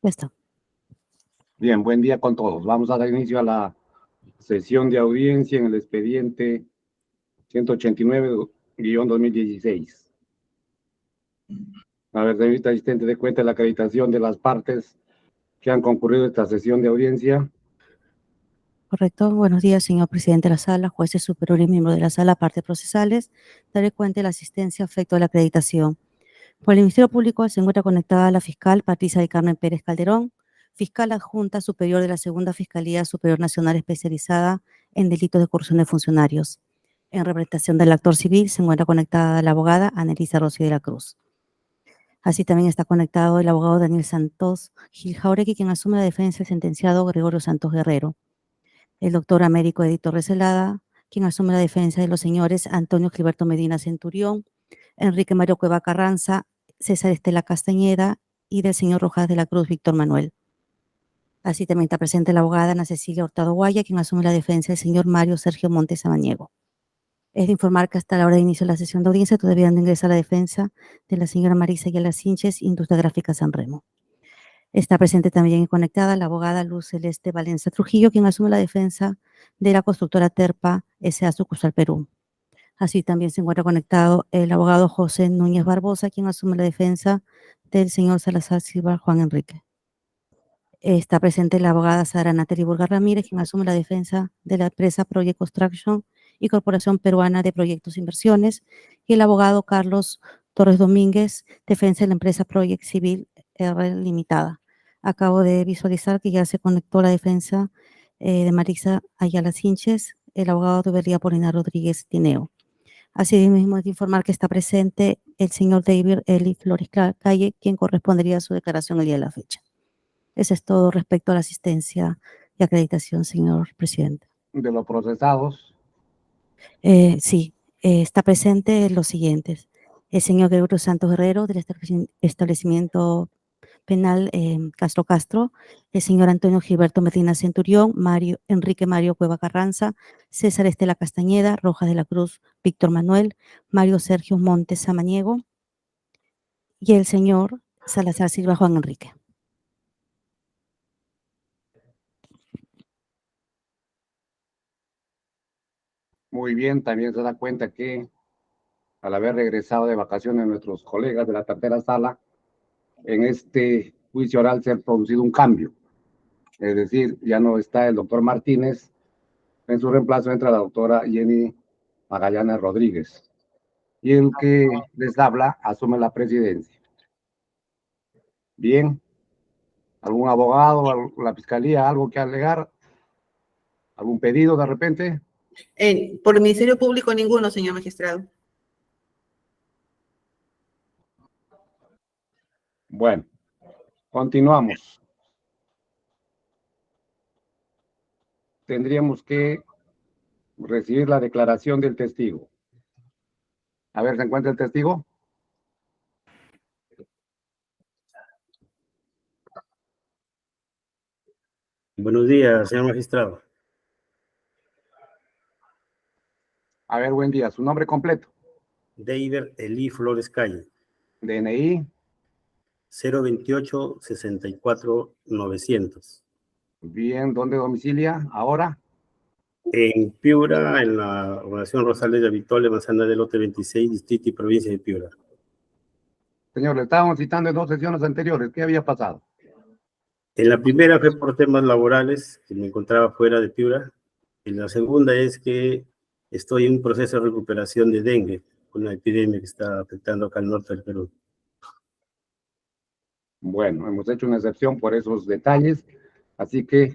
Ya está. Bien, buen día con todos. Vamos a dar inicio a la sesión de audiencia en el expediente 189-2016. A ver, señorita asistente, de cuenta la acreditación de las partes que han concurrido a esta sesión de audiencia. Correcto. Buenos días, señor presidente de la sala, jueces superiores y miembros de la sala, partes procesales. Daré cuenta de la asistencia afecto a la acreditación. Por el Ministerio Público se encuentra conectada la fiscal Patricia del Carmen Pérez Calderón, fiscal adjunta superior de la Segunda Fiscalía Superior Nacional especializada en delitos de corrupción de funcionarios. En representación del actor civil se encuentra conectada la abogada Anelisa Rossi de la Cruz. Así también está conectado el abogado Daniel Santos Gil Jauregui, quien asume la defensa del sentenciado Gregorio Santos Guerrero. El doctor Américo Edito Recelada, quien asume la defensa de los señores Antonio Gilberto Medina Centurión, Enrique Mario Cueva Carranza, César Estela Castañeda y del señor Rojas de la Cruz Víctor Manuel. Así también está presente la abogada Ana Cecilia Hurtado Guaya, quien asume la defensa del señor Mario Sergio Montes Samaniego. Es de informar que hasta la hora de inicio de la sesión de audiencia todavía han de ingresar a la defensa de la señora Marisa Ayala Sinches, Industria Gráfica San Remo. Está presente también y conectada la abogada Luz Celeste Valencia Trujillo, quien asume la defensa de la constructora Terpa S.A. Sucursal Perú. Así también se encuentra conectado el abogado José Núñez Barbosa, quien asume la defensa del señor Salazar Silva Juan Enrique. Está presente la abogada Sara Nathalie Burga Ramírez, quien asume la defensa de la empresa Project Construction y Corporación Peruana de Proyectos e Inversiones, y el abogado Carlos Torres Domínguez, defensa de la empresa Project Civil R Limitada. Acabo de visualizar que ya se conectó la defensa de Marisa Ayala Sinches, el abogado de Belía Polina Rodríguez Tineo. Asimismo, es de informar que está presente el señor David Eli Flores Calle, quien correspondería a su declaración el día de la fecha. Eso es todo respecto a la asistencia y acreditación, señor presidente. De los procesados. Sí, está presente los siguientes. El señor Gregorio Santos Guerrero, del establecimiento penal Castro, el señor Antonio Gilberto Medina Centurión, Enrique Mario Cueva Carranza, César Estela Castañeda, Rojas de la Cruz, Víctor Manuel, Mario Sergio Montes Samaniego y el señor Salazar Silva Juan Enrique. Muy bien, también se da cuenta que al haber regresado de vacaciones nuestros colegas de la tercera sala, en este juicio oral se ha producido un cambio. Es decir, ya no está el doctor Martínez, en su reemplazo entra la doctora Jenny Magallanes Rodríguez. Y el que les habla asume la presidencia. Bien, ¿algún abogado, la fiscalía, algo que alegar? ¿Algún pedido de repente? Por el Ministerio Público ninguno, señor magistrado. Bueno, continuamos. Tendríamos que recibir la declaración del testigo. A ver, ¿se encuentra el testigo? Buenos días, señor magistrado. A ver, buen día. ¿Su nombre completo? David Eli Flores Calle. DNI. 028 64 900. Bien, ¿dónde domicilia ahora? En Piura, en la Organización Rosales de Avitole, manzana del lote 26, distrito y provincia de Piura. Señor, le estábamos citando en 2 sesiones anteriores. ¿Qué había pasado? En la primera fue por temas laborales, que me encontraba fuera de Piura. En la segunda es que estoy en un proceso de recuperación de dengue, una epidemia que está afectando acá al norte del Perú. Bueno, hemos hecho una excepción por esos detalles, así que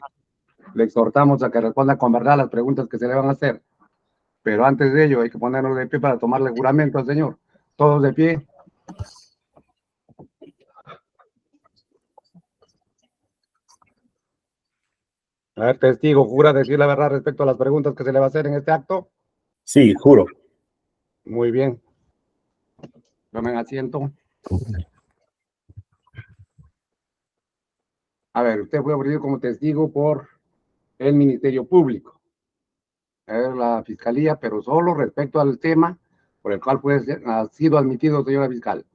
le exhortamos a que responda con verdad las preguntas que se le van a hacer. Pero antes de ello hay que ponernos de pie para tomarle juramento al señor. Todos de pie. A ver, testigo, ¿jura decir la verdad respecto a las preguntas que se le va a hacer en este acto? Sí, juro. Muy bien. Tomen asiento. A ver, usted fue ofrecido como testigo por el Ministerio Público. A ver, la Fiscalía, pero solo respecto al tema por el cual ha sido admitido, señora fiscal.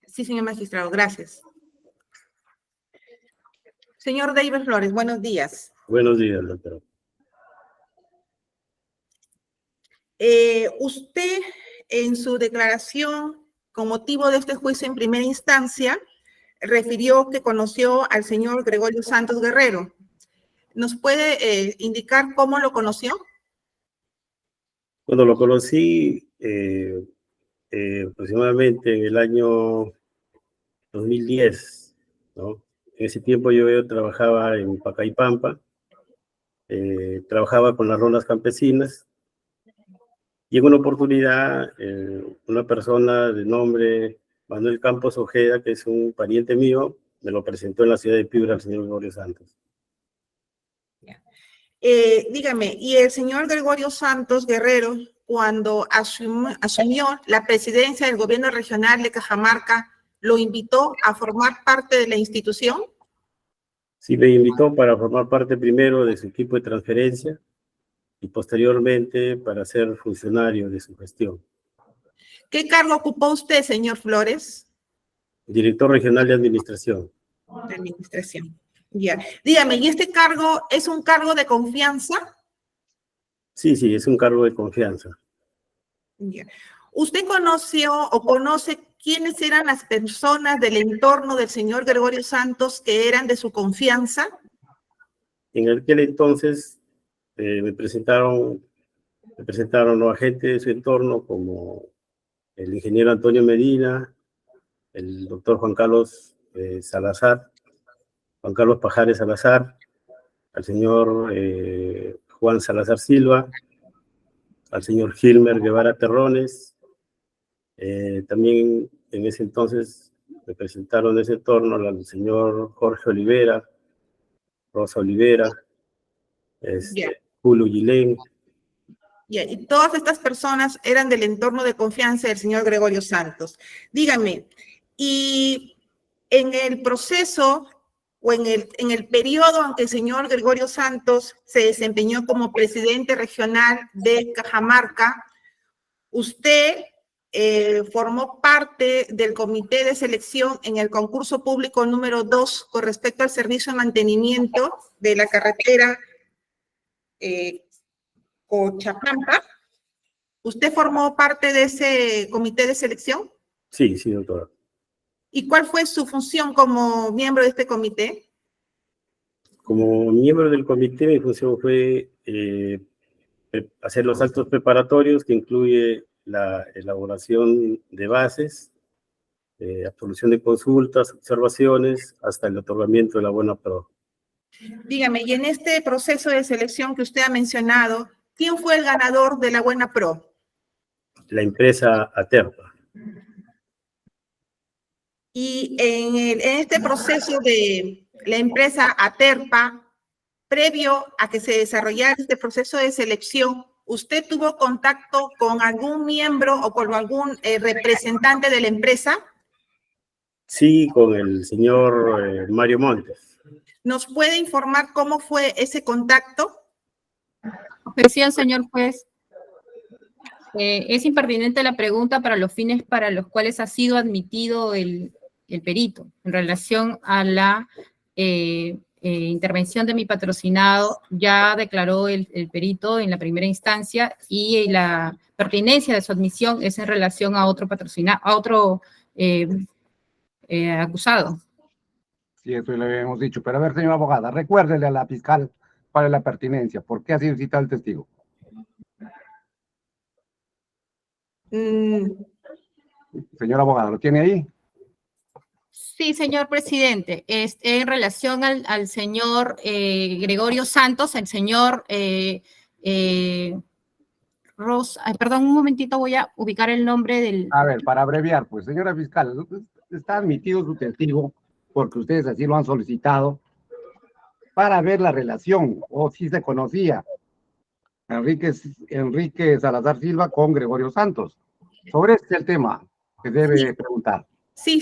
Sí, señor magistrado, gracias. Señor David Flores, buenos días. Buenos días, doctor. Usted, en su declaración con motivo de este juicio en primera instancia, refirió que conoció al señor Gregorio Santos Guerrero. ¿Nos puede indicar cómo lo conoció? Cuando lo conocí, aproximadamente en el año 2010, ¿no? En ese tiempo yo trabajaba en Pacaipampa, trabajaba con las rondas campesinas, y en una oportunidad, una persona de nombre Manuel Campos Ojeda, que es un pariente mío, me lo presentó en la ciudad de Piura al señor Gregorio Santos. Dígame, ¿y el señor Gregorio Santos Guerrero, cuando asumió la presidencia del gobierno regional de Cajamarca, lo invitó a formar parte de la institución? Sí, me invitó para formar parte primero de su equipo de transferencia y posteriormente para ser funcionario de su gestión. ¿Qué cargo ocupó usted, señor Flores? Director regional de administración. De administración. Ya. Dígame, ¿y este cargo es un cargo de confianza? Sí, es un cargo de confianza. Ya. ¿Usted conoció o conoce quiénes eran las personas del entorno del señor Gregorio Santos que eran de su confianza? En aquel entonces me presentaron los agentes de su entorno como el ingeniero Antonio Medina, el doctor Juan Carlos Pajares Salazar, al señor Juan Salazar Silva, al señor Gilmer Guevara Terrones. También en ese entonces me presentaron ese entorno al señor Jorge Olivera, Rosa Olivera, Julio Gilén. Y todas estas personas eran del entorno de confianza del señor Gregorio Santos. Dígame, y en el proceso o en el periodo en que el señor Gregorio Santos se desempeñó como presidente regional de Cajamarca, usted formó parte del comité de selección en el concurso público número 2 con respecto al servicio de mantenimiento de la carretera Cochabamba. ¿Usted formó parte de ese comité de selección? Sí, doctora. ¿Y cuál fue su función como miembro de este comité? Como miembro del comité, mi función fue hacer los actos preparatorios, que incluye la elaboración de bases, absolución de consultas, observaciones, hasta el otorgamiento de la buena pro. Dígame, y en este proceso de selección que usted ha mencionado, ¿quién fue el ganador de la buena pro? La empresa Aterpa. Y en este proceso de la empresa Aterpa, previo a que se desarrollara este proceso de selección, ¿usted tuvo contacto con algún miembro o con algún representante de la empresa? Sí, con el señor Mario Montes. ¿Nos puede informar cómo fue ese contacto? Objeción, señor juez. Es impertinente la pregunta para los fines para los cuales ha sido admitido el perito en relación a la intervención de mi patrocinado. Ya declaró el perito en la primera instancia y la pertinencia de su admisión es en relación a otro patrocinado, a otro acusado. Sí, eso le habíamos dicho. Pero a ver, señora abogada, recuérdele a la fiscal cuál es la pertinencia. ¿Por qué ha sido citado el testigo? Señora abogada, ¿lo tiene ahí? Sí, señor presidente. En relación al señor Gregorio Santos, el señor perdón, un momentito, voy a ubicar el nombre del... A ver, para abreviar, pues, señora fiscal, está admitido su testigo porque ustedes así lo han solicitado para ver la relación, o si se conocía Enrique Salazar Silva con Gregorio Santos. Sobre este el tema que debe preguntar. Sí,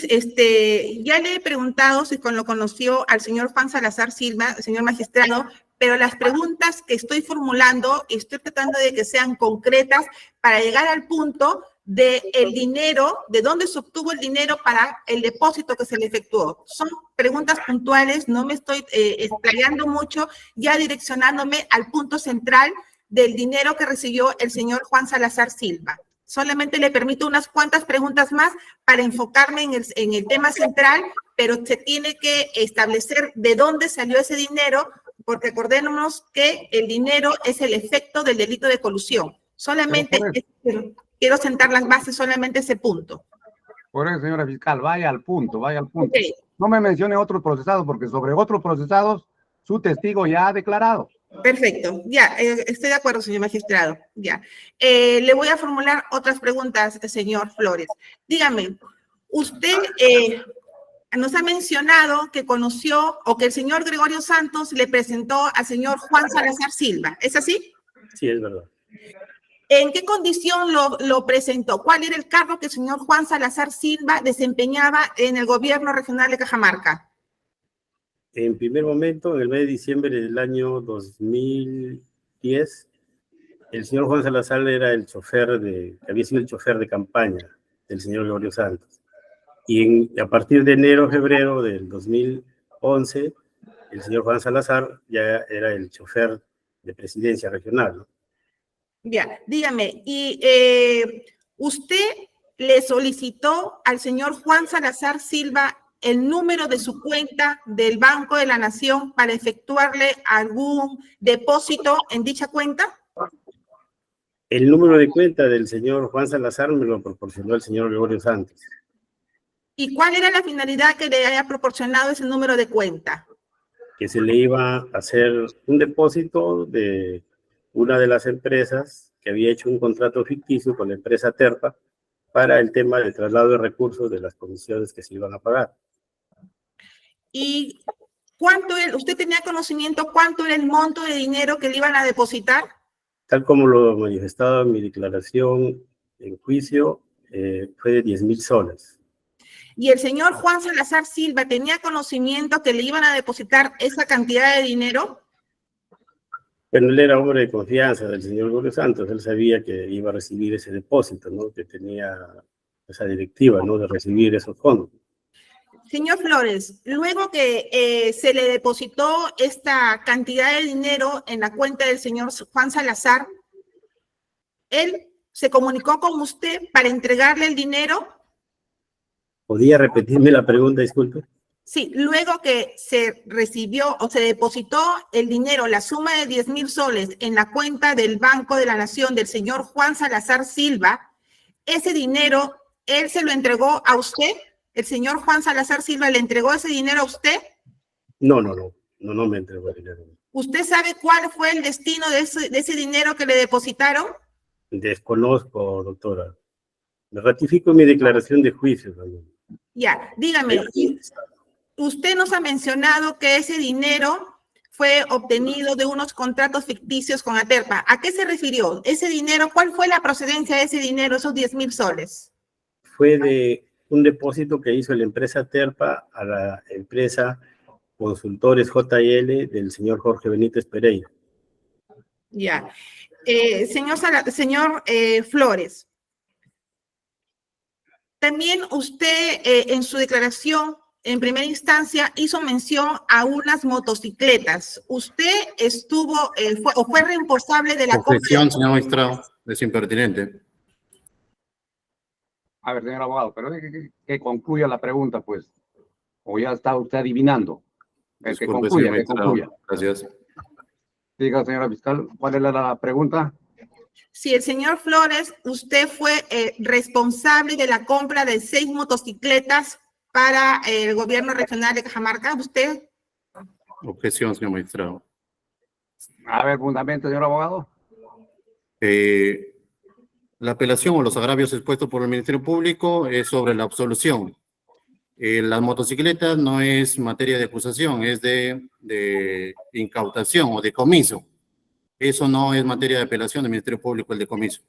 ya le he preguntado si lo conoció al señor Juan Salazar Silva, señor magistrado, pero las preguntas que estoy formulando, estoy tratando de que sean concretas para llegar al punto de el dinero, de dónde se obtuvo el dinero para el depósito que se le efectuó. Son preguntas puntuales, no me estoy explayando mucho, ya direccionándome al punto central del dinero que recibió el señor Juan Salazar Silva. Solamente le permito unas cuantas preguntas más para enfocarme en el tema central, pero se tiene que establecer de dónde salió ese dinero, porque acordémonos que el dinero es el efecto del delito de colusión. Solamente quiero sentar las bases, solamente ese punto. Por eso, señora fiscal, vaya al punto, vaya al punto. Okay. No me mencione otros procesados, porque sobre otros procesados, su testigo ya ha declarado. Perfecto, ya, estoy de acuerdo, señor magistrado, ya. Le voy a formular otras preguntas, señor Flores. Dígame, usted nos ha mencionado que conoció o que el señor Gregorio Santos le presentó al señor Juan Salazar Silva, ¿es así? Sí, es verdad. ¿En qué condición lo presentó? ¿Cuál era el cargo que el señor Juan Salazar Silva desempeñaba en el gobierno regional de Cajamarca? En primer momento, en el mes de diciembre del año 2010, el señor Juan Salazar era el chofer había sido el chofer de campaña del señor Gregorio Santos. Y a partir de enero, febrero del 2011, el señor Juan Salazar ya era el chofer de presidencia regional, ¿no? Ya, dígame, ¿y usted le solicitó al señor Juan Salazar Silva el número de su cuenta del Banco de la Nación para efectuarle algún depósito en dicha cuenta? El número de cuenta del señor Juan Salazar me lo proporcionó el señor Gregorio Santos. ¿Y cuál era la finalidad que le haya proporcionado ese número de cuenta? Que se le iba a hacer un depósito de una de las empresas que había hecho un contrato ficticio con la empresa Terpa para el tema del traslado de recursos de las comisiones que se iban a pagar. ¿Y usted tenía conocimiento cuánto era el monto de dinero que le iban a depositar? Tal como lo manifestaba en mi declaración en juicio, fue de 10,000 soles. ¿Y el señor Juan Salazar Silva tenía conocimiento que le iban a depositar esa cantidad de dinero? Pero él era hombre de confianza del señor Gregorio Santos, él sabía que iba a recibir ese depósito, ¿no? Que tenía esa directiva, ¿no? De recibir esos fondos. Señor Flores, luego que se le depositó esta cantidad de dinero en la cuenta del señor Juan Salazar, ¿él se comunicó con usted para entregarle el dinero? ¿Podría repetirme la pregunta, disculpe? Sí, luego que se recibió o se depositó el dinero, la suma de 10,000 soles en la cuenta del Banco de la Nación del señor Juan Salazar Silva, ese dinero, ¿él se lo entregó a usted? ¿El señor Juan Salazar Silva le entregó ese dinero a usted? No me entregó el dinero. ¿Usted sabe cuál fue el destino de ese dinero que le depositaron? Desconozco, doctora. Me ratifico mi declaración de juicio también. Ya, dígame, usted nos ha mencionado que ese dinero fue obtenido de unos contratos ficticios con Aterpa. ¿A qué se refirió? Ese dinero, ¿cuál fue la procedencia de ese dinero, esos 10,000 soles? Fue de un depósito que hizo la empresa Terpa a la empresa Consultores JL del señor Jorge Benítez Pereira. Ya. Señor Flores, también usted en su declaración en primera instancia hizo mención a unas motocicletas. ¿Usted fue responsable de la compra? Objeción, señor magistrado, es impertinente. A ver, señor abogado, pero que concluya la pregunta, pues. O ya está usted adivinando. Que Disculpe, concluya, señor que magistrado. concluya. Gracias. Diga, señora fiscal, ¿cuál era la pregunta? Si el señor Flores, usted fue responsable de la compra de 6 motocicletas para el gobierno regional de Cajamarca, ¿usted? Objeción, señor magistrado. A ver, fundamento, señor abogado. La apelación o los agravios expuestos por el Ministerio Público es sobre la absolución. Las motocicletas no es materia de acusación, es de incautación o decomiso. Eso no es materia de apelación del Ministerio Público, el decomiso.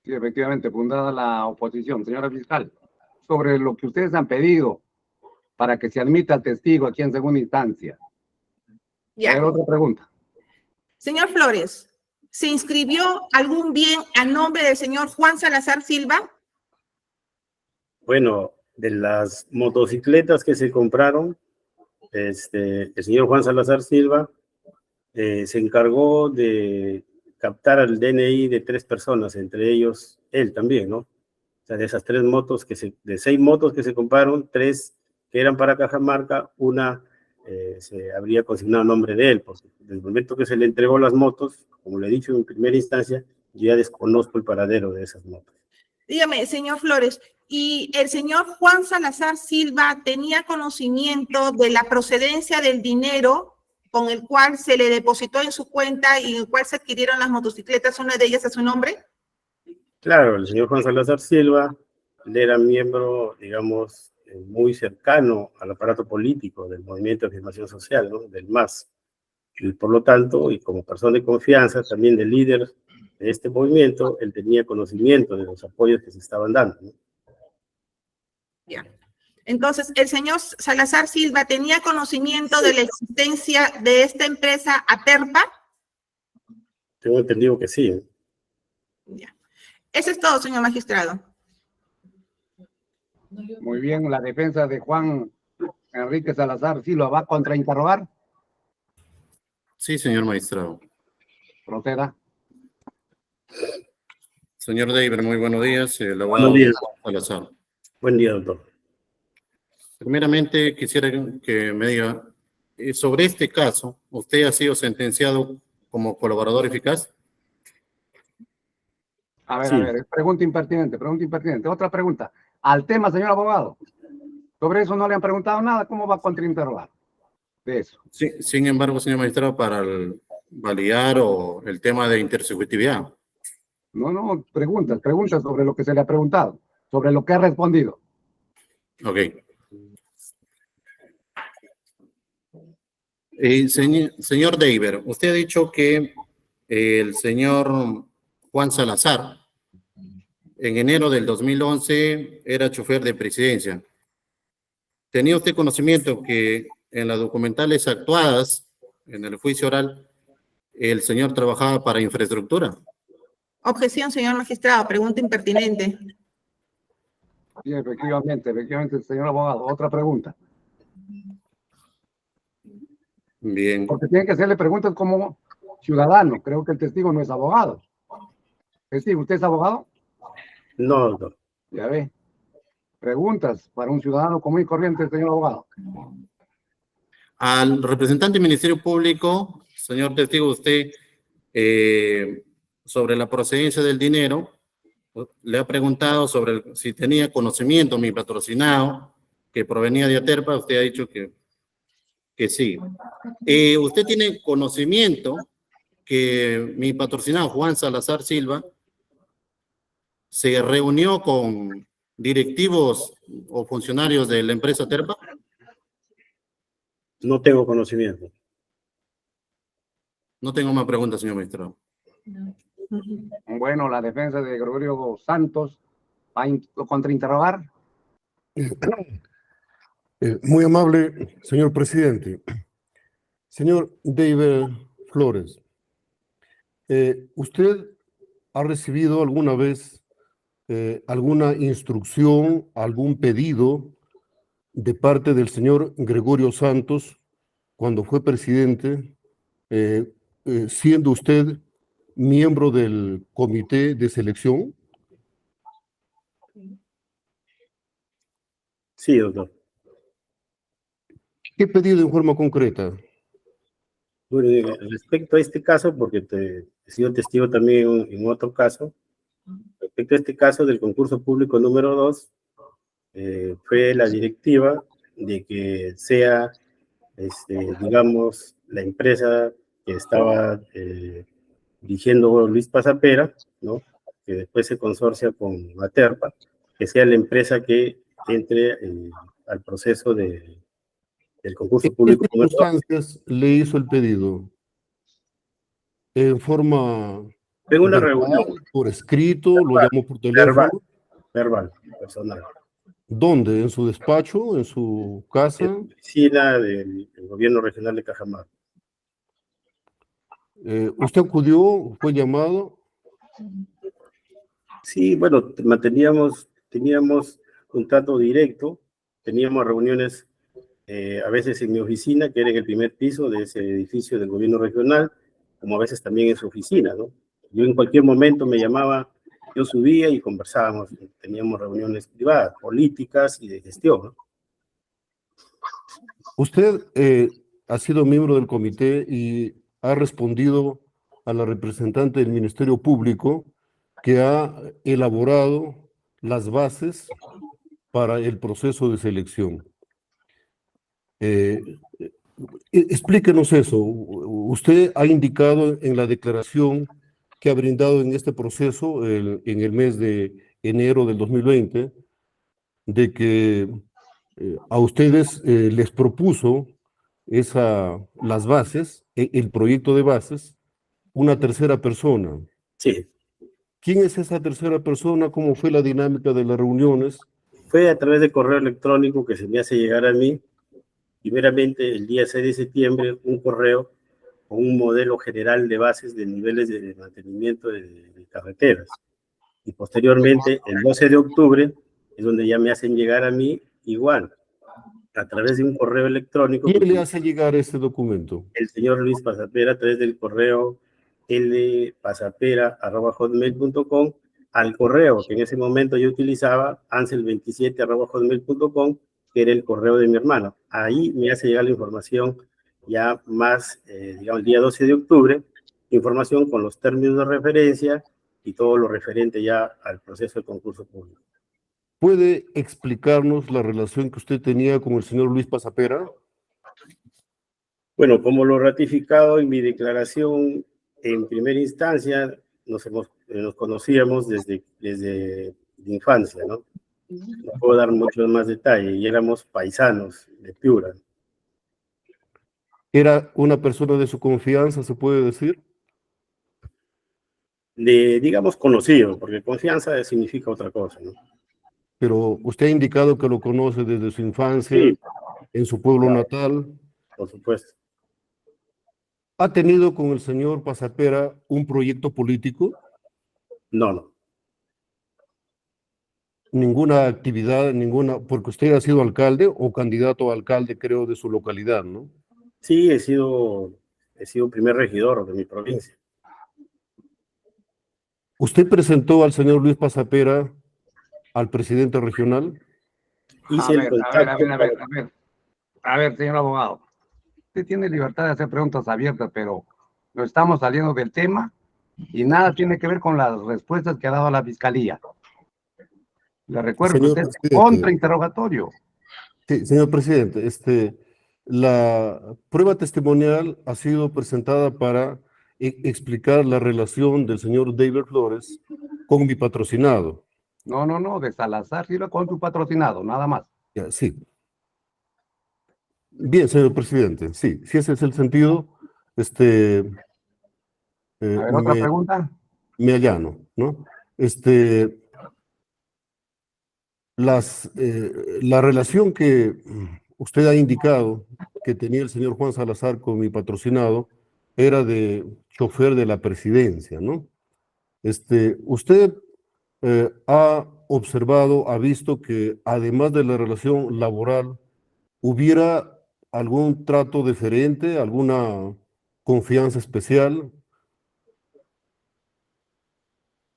Sí, efectivamente, fundada la oposición. Señora fiscal, sobre lo que ustedes han pedido para que se admita al testigo aquí en segunda instancia, A ver, Ya. otra pregunta. Señor Flores, ¿se inscribió algún bien a nombre del señor Juan Salazar Silva? Bueno, de las motocicletas que se compraron, el señor Juan Salazar Silva se encargó de captar el DNI de 3 personas, entre ellos él también, ¿no? O sea, de esas 3 motos, de 6 motos que se compraron, 3 que eran para Cajamarca, una se habría consignado a nombre de él, porque desde el momento que se le entregó las motos, como le he dicho en primera instancia, yo ya desconozco el paradero de esas motos. Dígame, señor Flores, ¿y el señor Juan Salazar Silva tenía conocimiento de la procedencia del dinero con el cual se le depositó en su cuenta y en el cual se adquirieron las motocicletas, una de ellas a su nombre? Claro, el señor Juan Salazar Silva, él era miembro, digamos, muy cercano al aparato político del Movimiento de Afirmación Social, ¿no? Del MAS. Y por lo tanto, y como persona de confianza, también del líder de este movimiento, él tenía conocimiento de los apoyos que se estaban dando, ¿no? Ya. Entonces, el señor Salazar Silva tenía conocimiento de la existencia de esta empresa Aterpa. Tengo entendido que sí, ¿eh? Ya. Eso es todo, señor magistrado. Muy bien, la defensa de Juan Enrique Salazar Silva va a contrainterrogar. Sí, señor magistrado. Proceda. Señor David, muy buenos días. El abogado Buenos días. Salazar. Buen día, doctor. Primeramente, quisiera que me diga, sobre este caso, ¿usted ha sido sentenciado como colaborador eficaz? A Sí. ver, pregunta impertinente, pregunta impertinente. Otra pregunta. Al tema, señor abogado. Sobre eso no le han preguntado nada. ¿Cómo va a contrainterrogar? De eso. Sí, sin embargo, señor magistrado, para validar o el tema de intersubjetividad. No, preguntas sobre lo que se le ha preguntado, sobre lo que ha respondido. Ok. Señor David, usted ha dicho que el señor Juan Salazar, en enero del 2011, era chofer de presidencia. ¿Tenía usted conocimiento que en las documentales actuadas en el juicio oral, el señor trabajaba para infraestructura? Objeción, señor magistrado. Pregunta impertinente. Sí, efectivamente, señor abogado. Otra pregunta. Bien. Porque tienen que hacerle preguntas como ciudadano. Creo que el testigo no es abogado. Testigo, ¿usted es abogado? No, doctor. Ya ve. Preguntas para un ciudadano común y corriente, señor abogado. Al representante del Ministerio Público, señor testigo, usted, sobre la procedencia del dinero, le ha preguntado sobre si tenía conocimiento mi patrocinado que provenía de Aterpa. Usted ha dicho que sí. ¿Usted tiene conocimiento que mi patrocinado Juan Salazar Silva se reunió con directivos o funcionarios de la empresa Aterpa? No tengo conocimiento. No tengo más preguntas, señor magistrado. Bueno, la defensa de Gregorio Santos va a contrainterrogar. Muy amable, señor presidente. Señor David Flores, ¿usted ha recibido alguna vez alguna instrucción, algún pedido de parte del señor Gregorio Santos cuando fue presidente, siendo usted miembro del comité de selección? Sí, doctor. ¿Qué pedido en forma concreta? Bueno, respecto a este caso, porque he sido testigo también en otro caso, respecto a este caso del concurso público número 2, fue la directiva de que sea, digamos, la empresa que estaba dirigiendo Luis Pasapera, ¿no? Que después se consorcia con Aterpa, que sea la empresa que entre al proceso del concurso ¿En qué público número 2. circunstancias le hizo el pedido? ¿En forma En una verbal, reunión por escrito, lo llamó por teléfono? verbal, personal. ¿Dónde? ¿En su despacho? ¿En su casa? En la oficina del gobierno regional de Cajamarca. ¿Usted acudió, fue llamado? Sí, bueno, teníamos contacto directo, teníamos reuniones a veces en mi oficina, que era en el primer piso de ese edificio del gobierno regional, como a veces también en su oficina, ¿no? Yo en cualquier momento me llamaba, yo subía y conversábamos, teníamos reuniones privadas, políticas y de gestión, ¿no? Usted ha sido miembro del comité y ha respondido a la representante del Ministerio Público que ha elaborado las bases para el proceso de selección. Explíquenos eso. Usted ha indicado en la declaración que ha brindado en este proceso en el mes de enero del 2020 de que a ustedes les propuso las bases, el proyecto de bases, una tercera persona. Sí, ¿Quién es esa tercera persona? ¿Cómo fue la dinámica de las reuniones? fue a través de correo electrónico que se me hace llegar a mí, primeramente el día 6 de septiembre, un correo con un modelo general de bases de niveles de mantenimiento de carreteras. Y posteriormente, el 12 de octubre, es donde ya me hacen llegar a mí igual, a través de un correo electrónico. ¿Quién le hace llegar este documento? El señor Luis Pasapera, a través del correo lpasapera@hotmail.com, al correo que en ese momento yo utilizaba, ansel27@hotmail.com, que era el correo de mi hermano. Ahí me hace llegar la información ya más, digamos, el día 12 de octubre, información con los términos de referencia y todo lo referente ya al proceso de concurso público. ¿Puede explicarnos la relación que usted tenía con el señor Luis Pasapera? Bueno, como lo ratificado en mi declaración en primera instancia, nos conocíamos desde infancia, ¿no? No puedo dar muchos más detalles, y éramos paisanos de Piura. ¿Era una persona de su confianza, se puede decir? Digamos, conocido, porque confianza significa otra cosa, ¿no? Pero usted ha indicado que lo conoce desde su infancia, Sí, en su pueblo claro, natal. por supuesto. ¿Ha tenido con el señor Pasapera un proyecto político? No. Ninguna actividad, porque usted ha sido alcalde o candidato a alcalde, creo, de su localidad, ¿no? Sí, he sido primer regidor de mi provincia. ¿Usted presentó al señor Luis Pasapera al presidente regional? Hice el contacto. A ver, señor abogado. Usted tiene libertad de hacer preguntas abiertas, pero no estamos saliendo del tema y nada tiene que ver con las respuestas que ha dado la fiscalía. Le recuerdo que Señor usted es presidente. contrainterrogatorio. Sí, señor presidente, la prueba testimonial ha sido presentada para explicar la relación del señor David Flores con mi patrocinado. No, de Salazar Silva con su patrocinado, nada más. Ya, sí. Bien, señor presidente, sí, si ese es el sentido, A ver, otra pregunta. me allano, ¿no? La relación que usted ha indicado que tenía el señor Juan Salazar con mi patrocinado era de chofer de la presidencia, ¿no? Usted ha observado, ha visto que además de la relación laboral, ¿hubiera algún trato diferente, alguna confianza especial?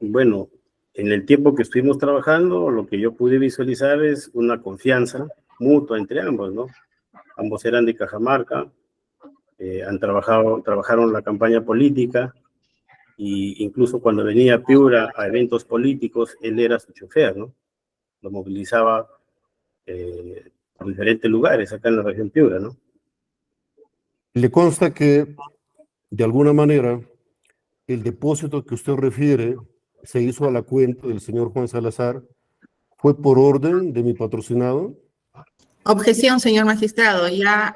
Bueno, en el tiempo que estuvimos trabajando, lo que yo pude visualizar es una confianza mutua entre ambos, ¿no? Ambos eran de Cajamarca, trabajaron la campaña política, e incluso cuando venía a Piura a eventos políticos, él era su chofer, ¿no? Lo movilizaba a diferentes lugares acá en la región Piura, ¿no? ¿Le consta que, de alguna manera, el depósito que usted refiere se hizo a la cuenta del señor Juan Salazar fue por orden de mi patrocinado? Objeción, señor magistrado, ya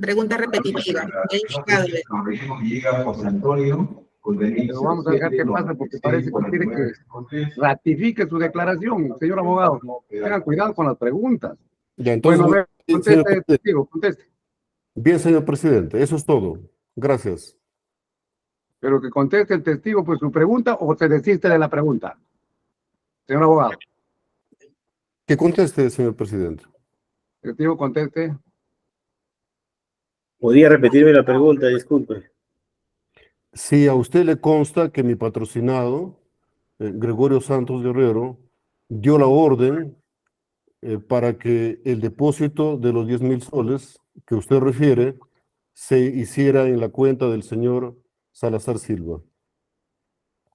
pregunta repetitiva. Ya he indicado. Pero vamos a dejar que pase porque parece que quiere que ratifique su declaración, señor abogado. Tengan cuidado con las preguntas. Ya, entonces, Bueno, a ver, señor conteste, presidente. digo, conteste. Bien, señor presidente, eso es todo. Gracias. Pero que conteste el testigo pues su pregunta o se desiste de la pregunta. Señor abogado, Que conteste, señor presidente. testigo conteste. ¿Podría repetirme la pregunta? Disculpe. Si a usted le consta que mi patrocinado, Gregorio Santos Guerrero, dio la orden para que el depósito de los 10,000 soles que usted refiere se hiciera en la cuenta del señor Salazar Silva.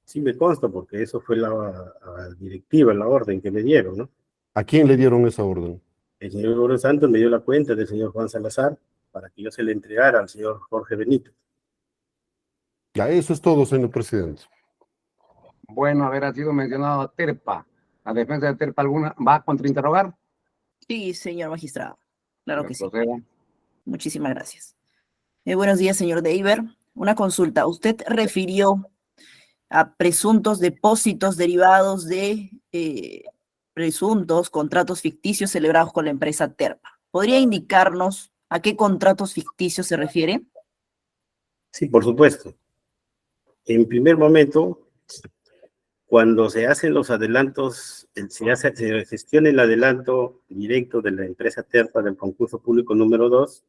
Sí me consta, porque eso fue la directiva, la orden que me dieron, ¿no? ¿A quién le dieron esa orden? El señor Gregorio Santos me dio la cuenta del señor Juan Salazar para que yo se le entregara al señor Jorge Benítez. Ya, eso es todo, señor presidente. Bueno, haber sido mencionado a Terpa. ¿La defensa de Terpa alguna va a contrainterrogar? Sí, señor magistrado. Claro que sí. Proceda. Muchísimas gracias. Buenos días, señor Deiber. Una consulta. Usted refirió a presuntos depósitos derivados de presuntos contratos ficticios celebrados con la empresa Terpa. ¿Podría indicarnos a qué contratos ficticios se refiere? Sí, por supuesto. En primer momento, cuando se hacen los adelantos, se gestiona el adelanto directo de la empresa Terpa del concurso público número 2,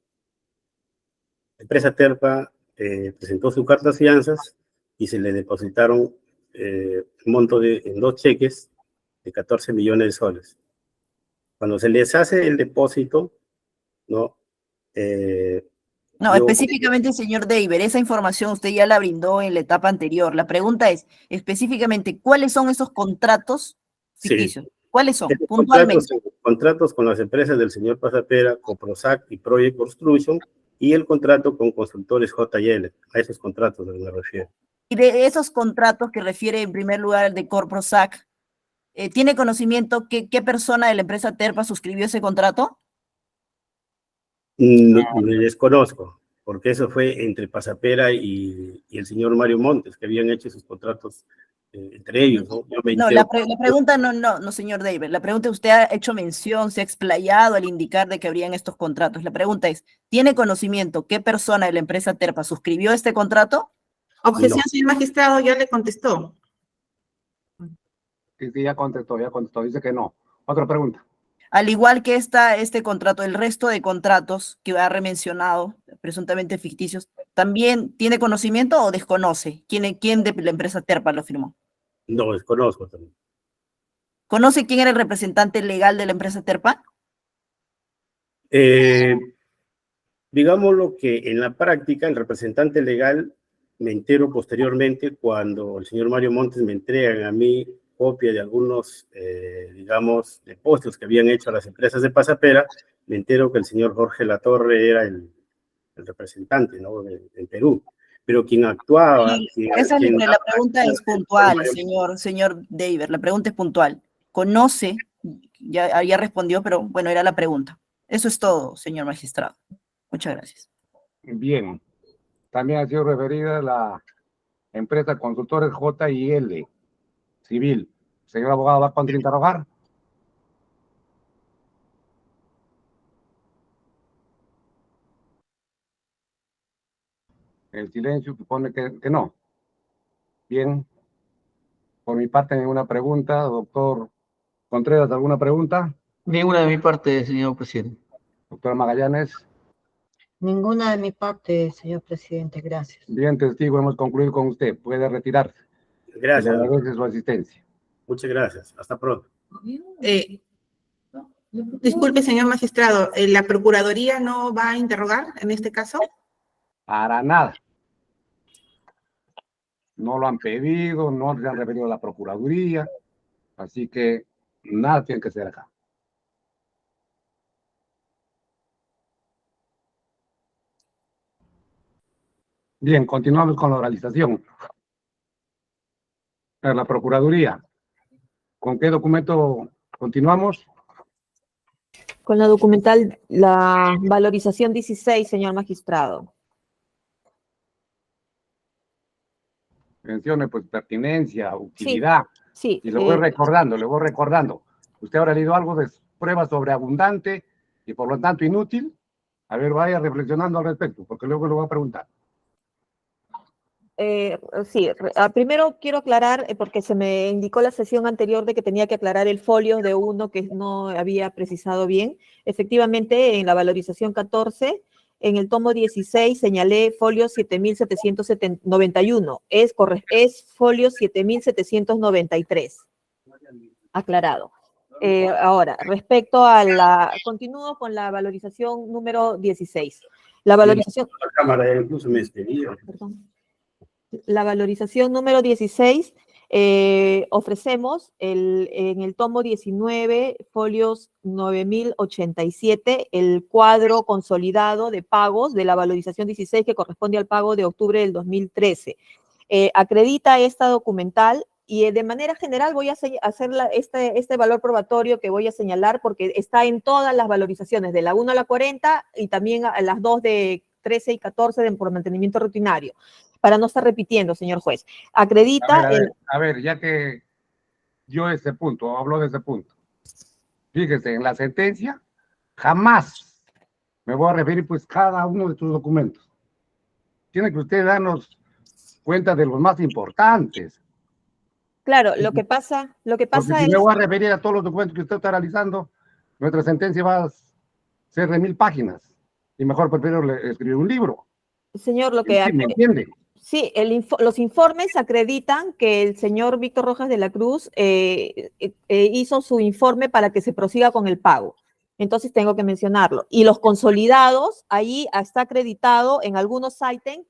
la empresa Terpa presentó su carta de fianzas y se le depositaron un monto en 2 cheques de 14 millones de soles. Cuando se les hace el depósito, ¿no? No, específicamente, señor Deiber, esa información usted ya la brindó en la etapa anterior. La pregunta es, específicamente, ¿cuáles son esos contratos ficticios? Sí. ¿Cuáles son? Puntualmente. Contratos con las empresas del señor Pasapera, Coprosac y Project Construction, y el contrato con constructores JL. A esos contratos me refiero. Y de esos contratos que refiere en primer lugar el de Coprosac, ¿tiene conocimiento qué persona de la empresa Terpa suscribió ese contrato? Me desconozco, porque eso fue entre Pasapera y el señor Mario Montes, que habían hecho sus contratos entre ellos, ¿no? La pregunta no, señor Deiber. La pregunta, usted ha hecho mención, se ha explayado al indicar de que habrían estos contratos. La pregunta es, ¿tiene conocimiento qué persona de la empresa Terpa suscribió este contrato? Objeción, señor magistrado, ya le contestó. Sí, ya contestó, dice que no. Otra pregunta. Al igual que este contrato, el resto de contratos que ha remencionado, presuntamente ficticios, ¿también tiene conocimiento o desconoce quién de la empresa Terpa lo firmó? No, desconozco también. ¿Conoce quién era el representante legal de la empresa Terpa? Digámoslo que en la práctica el representante legal me entero posteriormente cuando el señor Mario Montes me entrega a mí copia de algunos, digamos, depósitos que habían hecho a las empresas de Pasapera. Me entero que el señor Jorge Latorre era el representante, ¿no?, en Perú. Pero quien actuaba... La pregunta es puntual, señor Deiber, la pregunta es puntual. ¿Conoce? Ya respondió, pero bueno, era la pregunta. Eso es todo, señor magistrado. Muchas gracias. Bien. También ha sido referida la empresa Consultores JL Civil. Señor abogado, ¿va a contrainterrogar? El silencio supone que no. Bien. Por mi parte, ninguna pregunta. Doctor Contreras, ¿alguna pregunta? Ninguna de mi parte, señor presidente. Doctora Magallanes. Ninguna de mi parte, señor presidente, gracias. Bien, testigo, hemos concluido con usted. Puede retirarse. Gracias. Le agradezco su asistencia. Muchas gracias. Hasta pronto. Disculpe, señor magistrado, ¿la Procuraduría no va a interrogar en este caso? Para nada. No lo han pedido, no se han referido a la Procuraduría, así que nada tiene que ser acá. Bien, continuamos con la oralización. La Procuraduría. ¿Con qué documento continuamos? Con la documental, la valorización 16, señor magistrado. Mencione, pues, pertinencia, utilidad. Sí. Y le voy recordando. Usted habrá leído algo de prueba sobreabundante y por lo tanto inútil. A ver, vaya reflexionando al respecto, porque luego lo voy a preguntar. Sí, primero quiero aclarar, porque se me indicó la sesión anterior de que tenía que aclarar el folio de uno que no había precisado bien. Efectivamente, en la valorización 14, en el tomo 16 señalé folio 7.791. Es folio 7.793. Aclarado. Ahora, respecto a continúo con la valorización número 16. La valorización... La Cámara incluso me despedió. Perdón. La valorización número 16, ofrecemos en el tomo 19, folios 9.087, el cuadro consolidado de pagos de la valorización 16 que corresponde al pago de octubre del 2013. Acredita esta documental y de manera general voy a hacer este valor probatorio que voy a señalar porque está en todas las valorizaciones, de la 1 a la 40 y también a las 2 de 13 y 14 por mantenimiento rutinario. Para no estar repitiendo, señor juez. Acredita... A ver, ya que dio ese punto, habló de ese punto. Fíjese, en la sentencia, jamás me voy a referir pues cada uno de tus documentos. Tiene que usted darnos cuenta de los más importantes. Claro, lo que pasa Porque si es... me voy a referir a todos los documentos que usted está realizando, nuestra sentencia va a ser de 1000 páginas. Y mejor prefiero escribir un libro. Señor, lo que... Sí, ¿me entiende? Sí, los informes acreditan que el señor Víctor Rojas de la Cruz hizo su informe para que se prosiga con el pago. Entonces tengo que mencionarlo. Y los consolidados, ahí está acreditado en algunos ítems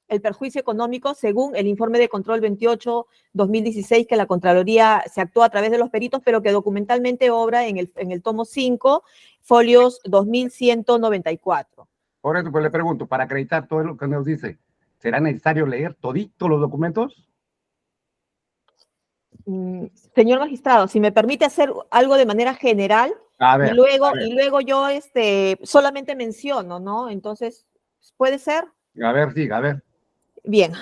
el perjuicio económico según el informe de control 28-2016 que la Contraloría se actuó a través de los peritos, pero que documentalmente obra en el tomo 5, folios 2194. Por eso pues le pregunto, para acreditar todo lo que nos dice, ¿será necesario leer todito los documentos? Señor magistrado, si me permite hacer algo de manera general, y luego yo solamente menciono, ¿no? Entonces, ¿puede ser? A ver, sí, a ver. Bien,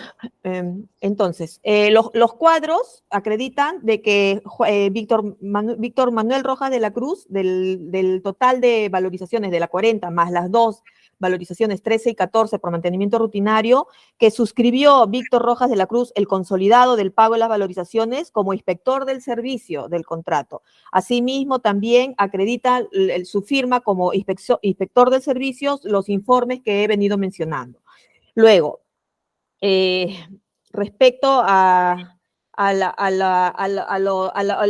entonces, los cuadros acreditan de que Víctor Manuel Rojas de la Cruz, del total de valorizaciones de la 40 más las dos valorizaciones 13 y 14 por mantenimiento rutinario, que suscribió Víctor Rojas de la Cruz el consolidado del pago de las valorizaciones como inspector del servicio del contrato. Asimismo, también acredita su firma como inspector del servicio los informes que he venido mencionando. Luego, respecto al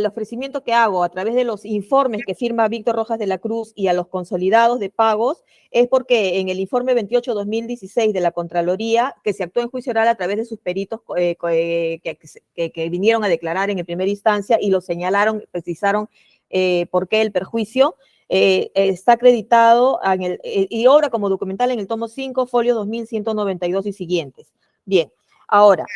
ofrecimiento que hago a través de los informes que firma Víctor Rojas de la Cruz y a los consolidados de pagos, es porque en el informe 28-2016 de la Contraloría, que se actuó en juicio oral a través de sus peritos que vinieron a declarar en primera instancia y lo señalaron, precisaron por qué el perjuicio, está acreditado y obra como documental en el tomo 5, folio 2192 y siguientes. Bien, ahora,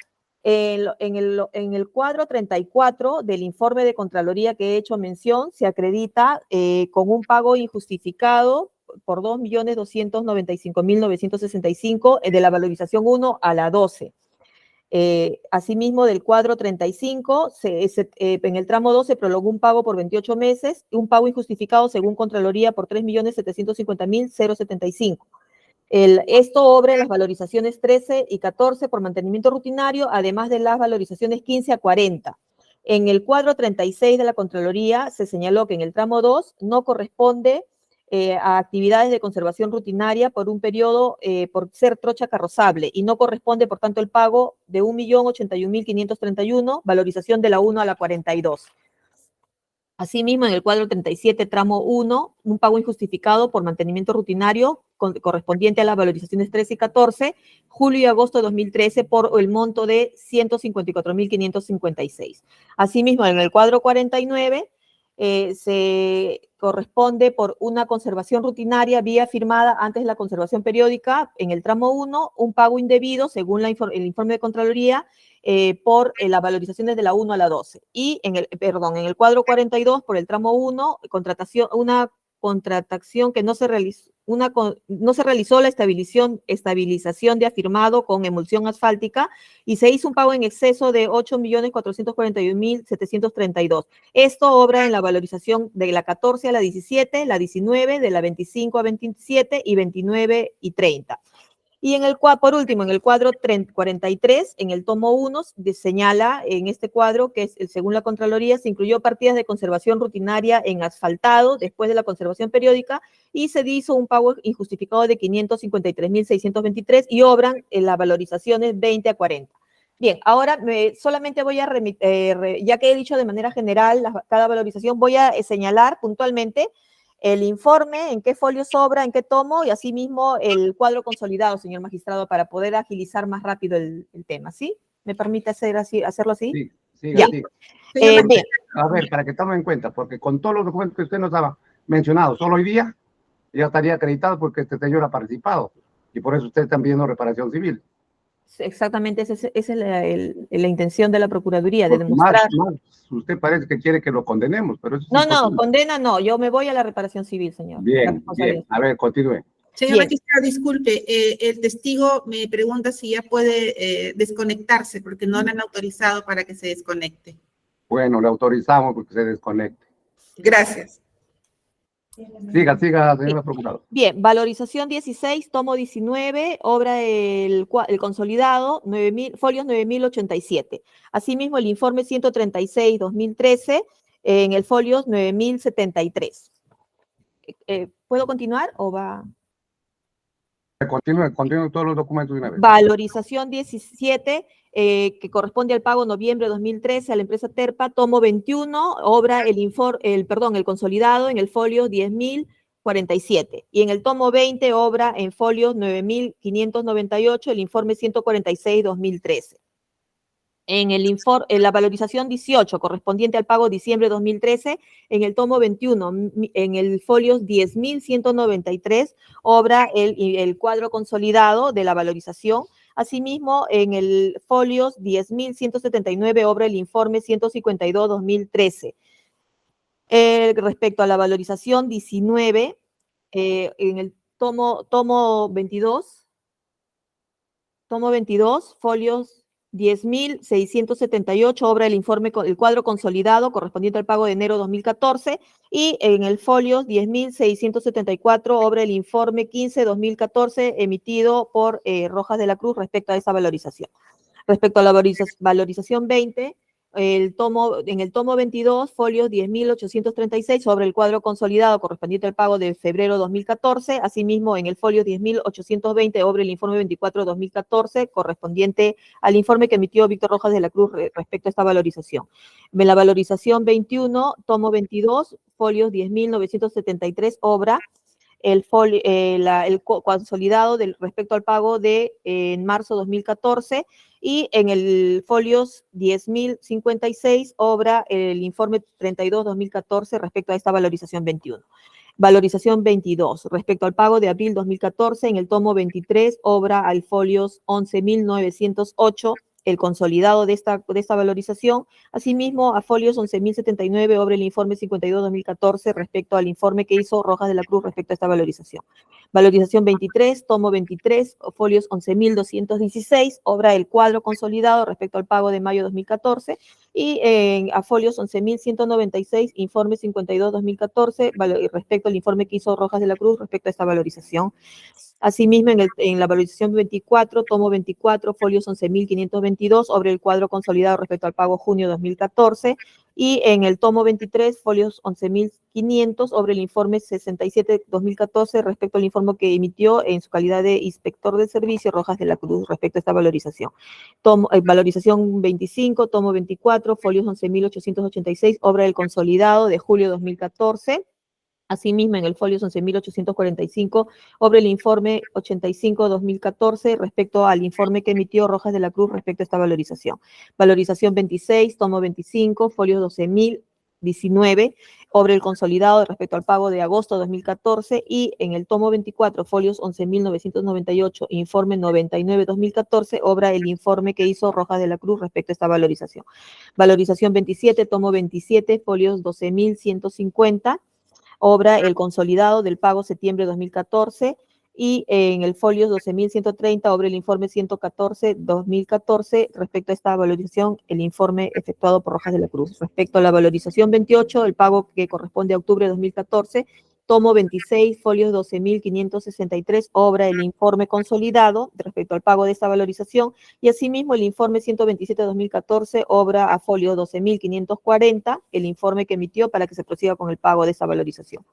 en el cuadro 34 del informe de Contraloría que he hecho mención, se acredita con un pago injustificado por 2.295.965 de la valorización 1 a la 12. Asimismo, del cuadro 35, en el tramo 2 se prolongó un pago por 28 meses, un pago injustificado según Contraloría por 3.750.075. Esto obra en las valorizaciones 13 y 14 por mantenimiento rutinario, además de las valorizaciones 15 a 40. En el cuadro 36 de la Contraloría se señaló que en el tramo 2 no corresponde a actividades de conservación rutinaria por un periodo por ser trocha carrozable y no corresponde, por tanto, el pago de 1.081.531, valorización de la 1 a la 42. Asimismo, en el cuadro 37, tramo 1, un pago injustificado por mantenimiento rutinario correspondiente a las valorizaciones 13 y 14, julio y agosto de 2013, por el monto de 154.556. Asimismo, en el cuadro 49, se corresponde por una conservación rutinaria vía firmada antes de la conservación periódica, en el tramo 1, un pago indebido, según el informe de Contraloría, por las valorizaciones de la 1 a la 12. Y en el cuadro 42, por el tramo 1, una contratación que no se realizó la estabilización de afirmado con emulsión asfáltica y se hizo un pago en exceso de 8.441.732. Esto obra en la valorización de la 14 a la 17, la 19, de la 25 a 27 y 29 y 30. Y por último, en el cuadro 43, en el tomo 1, señala en este cuadro que según la Contraloría se incluyó partidas de conservación rutinaria en asfaltado después de la conservación periódica y se hizo un pago injustificado de 553.623 y obran en las valorizaciones 20 a 40. Bien, ahora solamente voy a ya que he dicho de manera general cada valorización, voy a señalar puntualmente el informe, en qué folio sobra, en qué tomo, y asimismo el cuadro consolidado, señor magistrado, para poder agilizar más rápido el tema, ¿sí? ¿Me permite hacerlo así? Sí, Ya. sí. Bien. A ver, para que tomen en cuenta, porque con todos los documentos que usted nos ha mencionado, solo hoy día ya estaría acreditado porque este señor ha participado y por eso ustedes están pidiendo reparación civil. Exactamente, esa es la intención de la Procuraduría, de demostrar. Más, usted parece que quiere que lo condenemos, pero eso es No, imposible. condena no, yo me voy a la reparación civil, señor. Bien. A ver, continúe. Señor magistrado, disculpe, el testigo me pregunta si ya puede desconectarse porque no le han autorizado para que se desconecte. Bueno, le autorizamos porque se desconecte. Gracias. Siga, señora procuradora. Bien, valorización 16, tomo 19, obra el consolidado, folios 9087. Asimismo, el informe 136-2013, en el folios 9073. ¿Puedo continuar o va? Continúe todos los documentos de una vez. Valorización 17, que corresponde al pago noviembre de 2013 a la empresa Terpa, tomo 21, obra el consolidado en el folio 10.047. Y en el tomo 20, obra en folios 9.598, el informe 146-2013. En la valorización 18, correspondiente al pago diciembre de 2013, en el tomo 21, en el folio 10.193, obra el cuadro consolidado de la valorización. Asimismo, en el folio 10.179, obra el informe 152-2013. Respecto a la valorización 19, en el tomo 22, folios 10.678, obra el informe, el cuadro consolidado correspondiente al pago de enero 2014, y en el folio 10.674, obra el informe 15-2014 emitido por Rojas de la Cruz respecto a esa valorización. Respecto a la valorización 20, en el tomo 22, folios 10.836, sobre el cuadro consolidado correspondiente al pago de febrero 2014. Asimismo, en el folio 10.820, sobre el informe 24-2014, correspondiente al informe que emitió Víctor Rojas de la Cruz respecto a esta valorización. En la valorización 21, tomo 22, folios 10.973, obra el consolidado respecto al pago de en marzo 2014, y en el folios 10.056 obra el informe 32-2014 respecto a esta valorización 21. Valorización 22, respecto al pago de abril 2014, en el tomo 23 obra al folios 11.908 el consolidado de esta valorización. Asimismo, a folios 11.079 obra el informe 52-2014 respecto al informe que hizo Rojas de la Cruz respecto a esta valorización. Valorización 23, tomo 23, folios 11.216, obra el cuadro consolidado respecto al pago de mayo 2014, y a folios 11.196, informe 52-2014, respecto al informe que hizo Rojas de la Cruz respecto a esta valorización. Asimismo, en la valorización 24, tomo 24, folios 11.522, sobre el cuadro consolidado respecto al pago junio 2014, y en el tomo 23, folios 11.500, sobre el informe 67-2014, respecto al informe que emitió en su calidad de inspector del servicio Rojas de la Cruz respecto a esta valorización. Valorización 25, tomo 24, folios 11.886, obra del consolidado de julio 2014. Asimismo, en el folio 11.845, obra el informe 85-2014 respecto al informe que emitió Rojas de la Cruz respecto a esta valorización. Valorización 26, tomo 25, folio 12.019, obra el consolidado respecto al pago de agosto 2014, y en el tomo 24, folios 11.998, informe 99-2014, obra el informe que hizo Rojas de la Cruz respecto a esta valorización. Valorización 27, tomo 27, folios 12.150, obra el consolidado del pago septiembre 2014, y en el folio 12.130, obra el informe 114-2014 respecto a esta valorización, el informe efectuado por Rojas de la Cruz. Respecto a la valorización 28, el pago que corresponde a octubre de 2014, tomo 26, folios 12.563, obra el informe consolidado respecto al pago de esta valorización, y asimismo el informe 127-2014, obra a folio 12.540, el informe que emitió para que se proceda con el pago de esta valorización.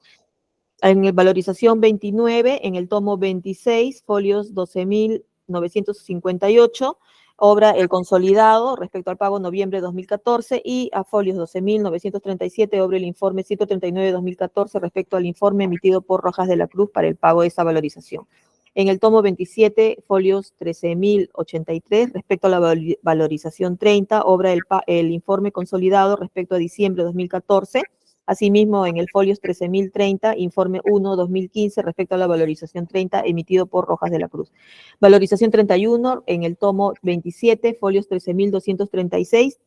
En el valorización 29, en el tomo 26, folios 12.958, obra el consolidado respecto al pago noviembre 2014, y a folios 12.937, obra el informe 139-2014 respecto al informe emitido por Rojas de la Cruz para el pago de esa valorización. En el tomo 27, folios 13.083, respecto a la valorización 30, obra el informe consolidado respecto a diciembre 2014. Asimismo, en el folios 13.030, informe 1-2015 respecto a la valorización 30 emitido por Rojas de la Cruz. Valorización 31, en el tomo 27, folios 13.236,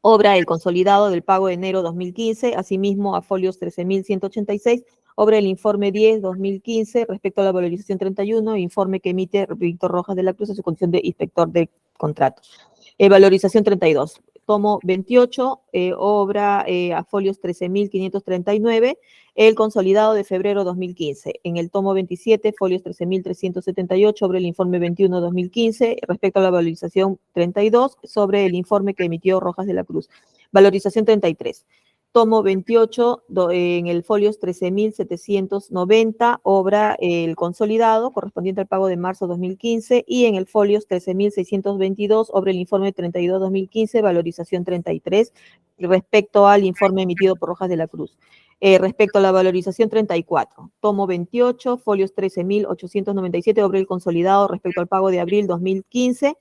obra el consolidado del pago de enero 2015. Asimismo, a folios 13.186, obra el informe 10-2015 respecto a la valorización 31, informe que emite Víctor Rojas de la Cruz a su condición de inspector de contratos. Valorización 32. Tomo 28, obra a folios 13.539, el consolidado de febrero 2015. En el tomo 27, folios 13.378, sobre el informe 21-2015, respecto a la valorización 32, sobre el informe que emitió Rojas de la Cruz. Valorización 33. Tomo 28, en el folios 13.790, obra el consolidado correspondiente al pago de marzo 2015, y en el folios 13.622, obra el informe 32-2015, valorización 33, respecto al informe emitido por Rojas de la Cruz. Respecto a la valorización 34, tomo 28, folios 13.897, obra el consolidado respecto al pago de abril 2015,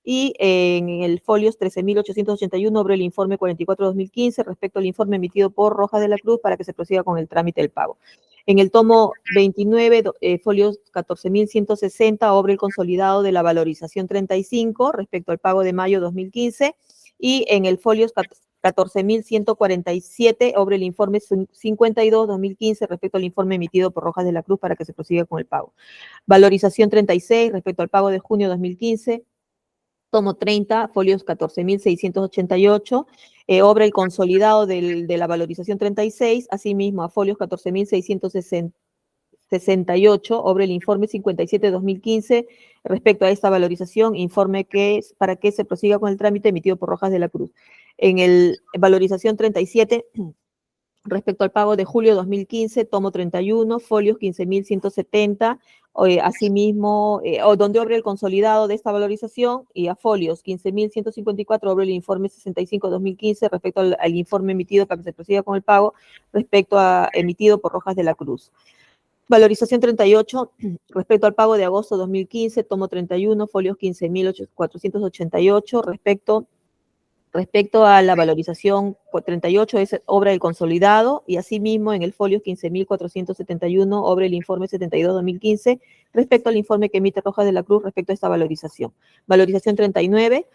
y en el folios 13.881, sobre el informe 44-2015, respecto al informe emitido por Rojas de la Cruz para que se proceda con el trámite del pago. En el tomo 29, folios 14.160, obra el consolidado de la valorización 35, respecto al pago de mayo 2015, y en el folios 14.147, obra el informe 52-2015, respecto al informe emitido por Rojas de la Cruz para que se prosiga con el pago. Valorización 36, respecto al pago de junio 2015, tomo 30, folios 14.688, obra el consolidado de la valorización 36, asimismo a folios 14.668, obra el informe 57-2015 respecto a esta valorización, informe que es para que se prosiga con el trámite emitido por Rojas de la Cruz. En el valorización 37, respecto al pago de julio 2015, tomo 31, folios 15.170, asimismo, donde obra el consolidado de esta valorización, y a folios 15.154, obra el informe 65-2015 respecto al informe emitido para que se proceda con el pago respecto a emitido por Rojas de la Cruz. Valorización 38, respecto al pago de agosto 2015, tomo 31, folios 15.488, respecto a la valorización 38, es obra del consolidado, y asimismo en el folio 15.471, obra el informe 72-2015, respecto al informe que emite Rojas de la Cruz respecto a esta valorización. Valorización 39,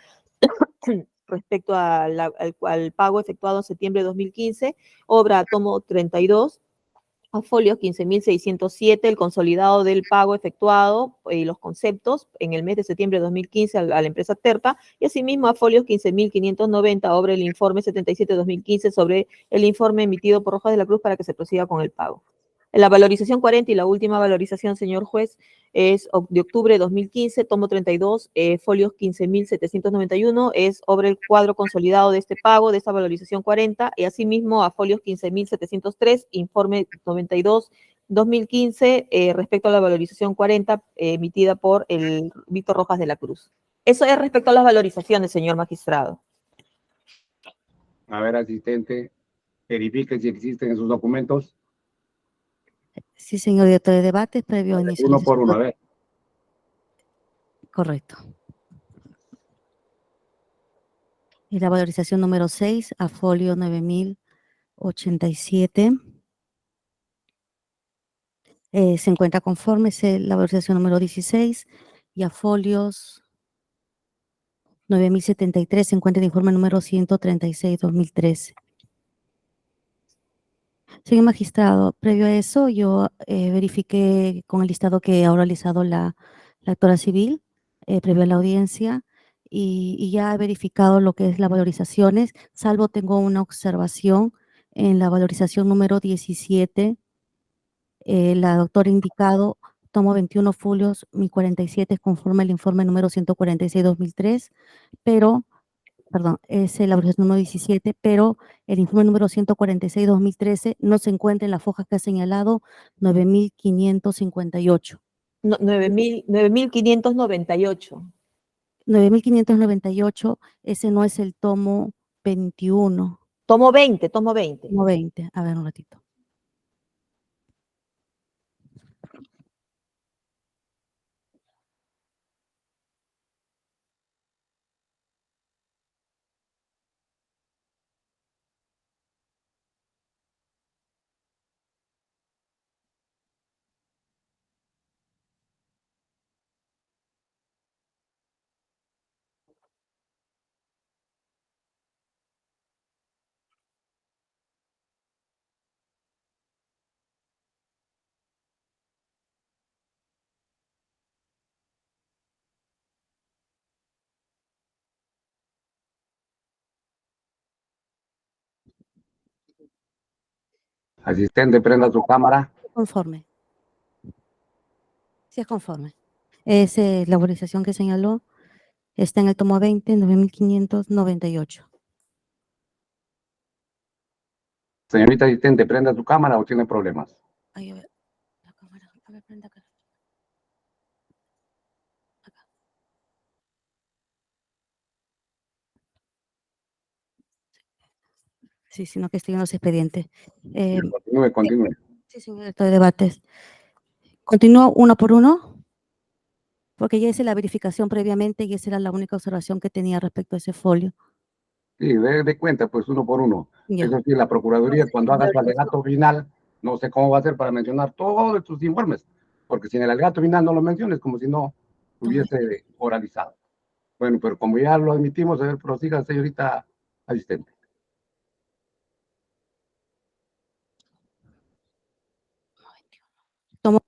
respecto al pago efectuado en septiembre de 2015, obra tomo 32, a folio 15.607, el consolidado del pago efectuado y los conceptos en el mes de septiembre de 2015 a la empresa Terpa, y asimismo a folios 15.590, obra el informe 77-2015 sobre el informe emitido por Rojas de la Cruz para que se proceda con el pago. La valorización 40 y la última valorización, señor juez, es de octubre de 2015, tomo 32, folios 15.791, es obra el cuadro consolidado de este pago, de esta valorización 40, y asimismo a folios 15.703, informe 92-2015, respecto a la valorización 40, emitida por el Víctor Rojas de la Cruz. Eso es respecto a las valorizaciones, señor magistrado. A ver, asistente, verifique si existen esos documentos. Sí, señor director de debate, previo a inicio. Uno por uno, a ver. Correcto. Y la valorización número 6, a folio 9.087. Se encuentra conforme la valorización número 16, y a folios 9.073 se encuentra el informe número 136-2013. Señor magistrado, previo a eso, yo verifiqué con el listado que ha realizado la actora civil, previo a la audiencia, y ya he verificado lo que es las valorizaciones, salvo tengo una observación en la valorización número 17, La doctora indicado, tomo 21 folios, mi 47 es conforme al informe número 146-2003, pero, perdón, es la autorización número 17, pero el informe número 146-2013 no se encuentra en las fojas que ha señalado 9.558. No, 9.598. 9.598, ese no es el tomo 21. Tomo 20, tomo 20. Tomo 20, a ver un ratito. Asistente, prenda su cámara. Conforme. Sí es conforme. Es la autorización que señaló, está en el tomo 20, 9.598. Señorita asistente, prenda su cámara o tiene problemas. Ahí, a ver, la cámara, a ver, prenda acá. Acá. Sí, sino que estoy en los expedientes. Continúe. Sí, señor director de debates. Continúo uno por uno, porque ya hice la verificación previamente y esa era la única observación que tenía respecto a ese folio. Sí, de cuenta, pues uno por uno. Ya. Eso sí, la Procuraduría, cuando haga su alegato final, no sé cómo va a hacer para mencionar todos estos informes, porque si en el alegato final no lo menciones, como si no hubiese oralizado. Bueno, pero como ya lo admitimos, a ver, prosiga, señorita asistente. Tomo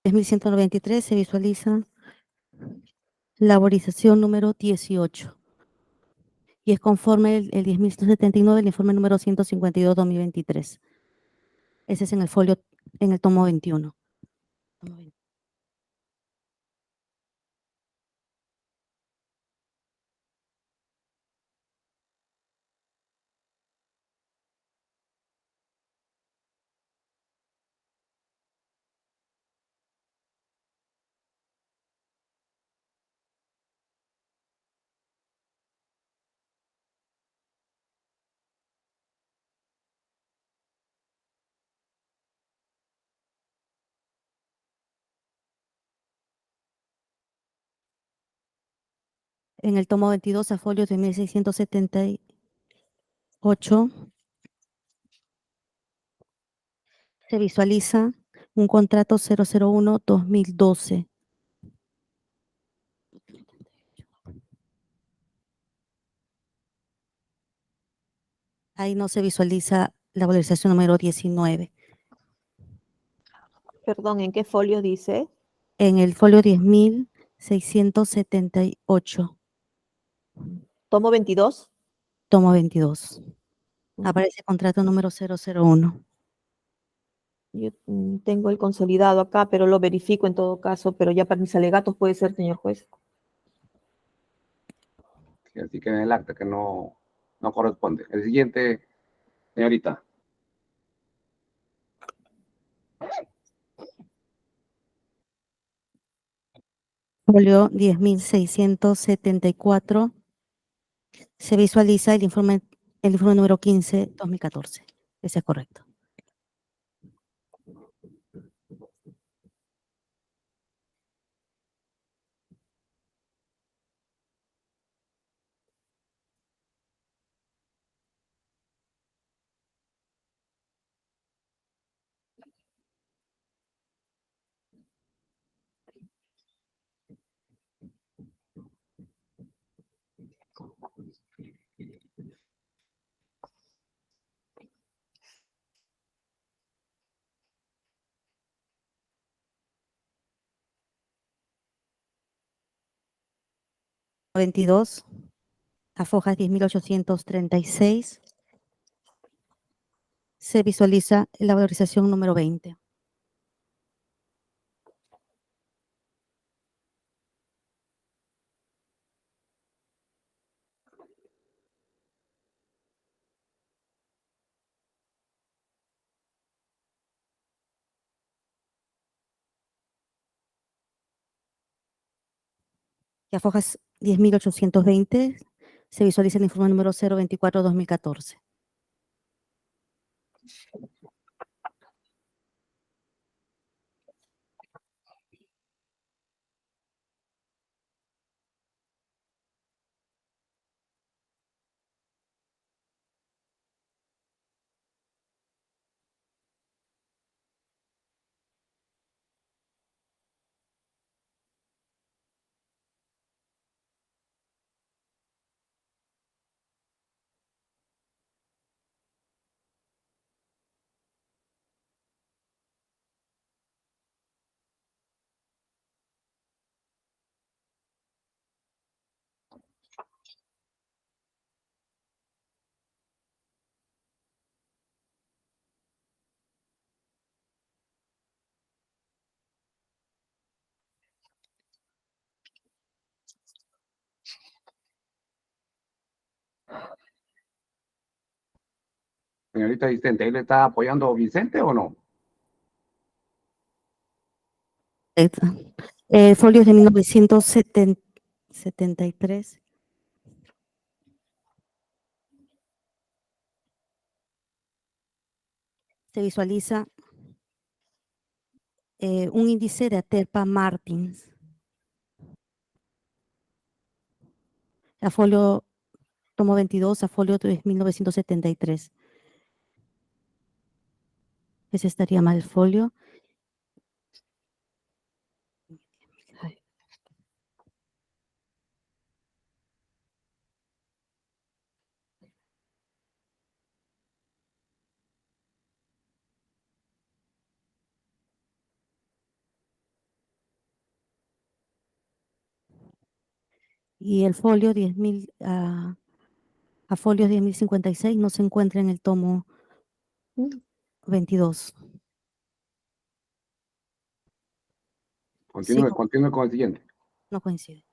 $10.193 se visualiza laborización número 18 y es conforme el 10.179, el informe número 152-2023. Ese es en el folio, en el tomo 21. Tomo 20. En el tomo 22, a folios de 1.678, se visualiza un contrato 001-2012. Ahí no se visualiza la valorización número 19. Perdón, ¿en qué folio dice? En el folio 10.678, Tomo 22. tomo 22. Aparece contrato número 001. Yo tengo el consolidado acá, pero lo verifico en todo caso, pero ya para mis alegatos puede ser, señor juez. Así que en el acta que no corresponde. El siguiente, señorita. Folio 10.674, se visualiza el informe número 15-2014. Ese es correcto. 22, a fojas 10.836, se visualiza la valorización número 20. Y a fojas 10.820, se visualiza el informe número 024-2014. Señorita asistente, ¿ahí le está apoyando Vicente o no? Folios de 1973. Se visualiza un índice de Aterpa Martins. A folio, tomo 22, a folio 1973. Ese estaría mal el folio. Y el folio 10.000, a folios 10.056 no se encuentra en el tomo 22. Continúe, Sí, continúe con el siguiente. no coincide.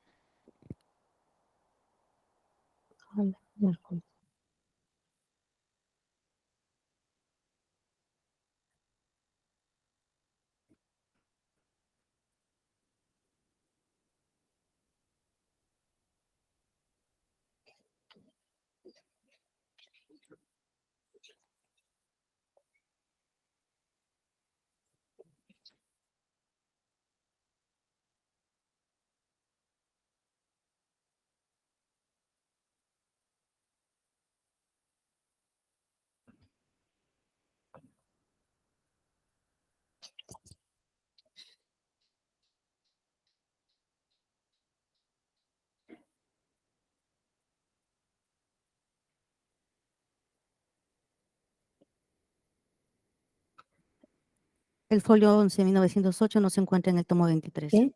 El folio 11.908 no se encuentra en el tomo 23. ¿Qué?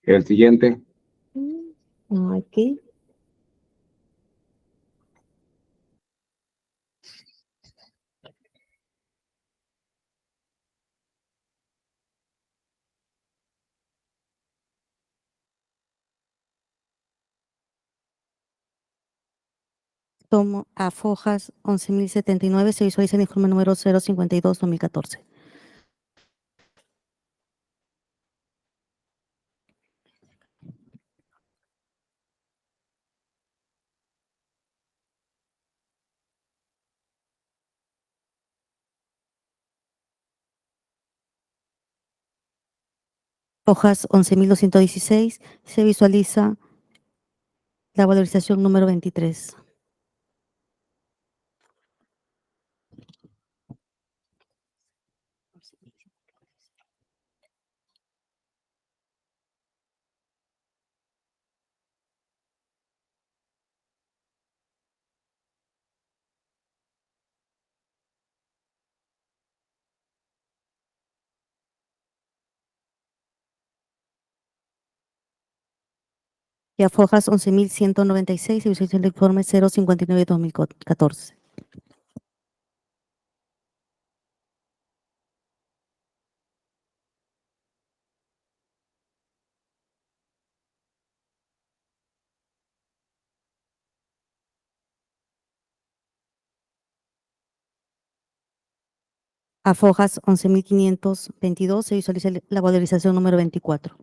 El siguiente. Aquí. Tomo a fojas 11.079, se visualiza el informe número 052-2014. Hojas 11.216, se visualiza la valorización número 23. Y a Fojas 11.196 se visualiza el informe 059-2014. A Fojas 11.522 se visualiza la valorización número 24.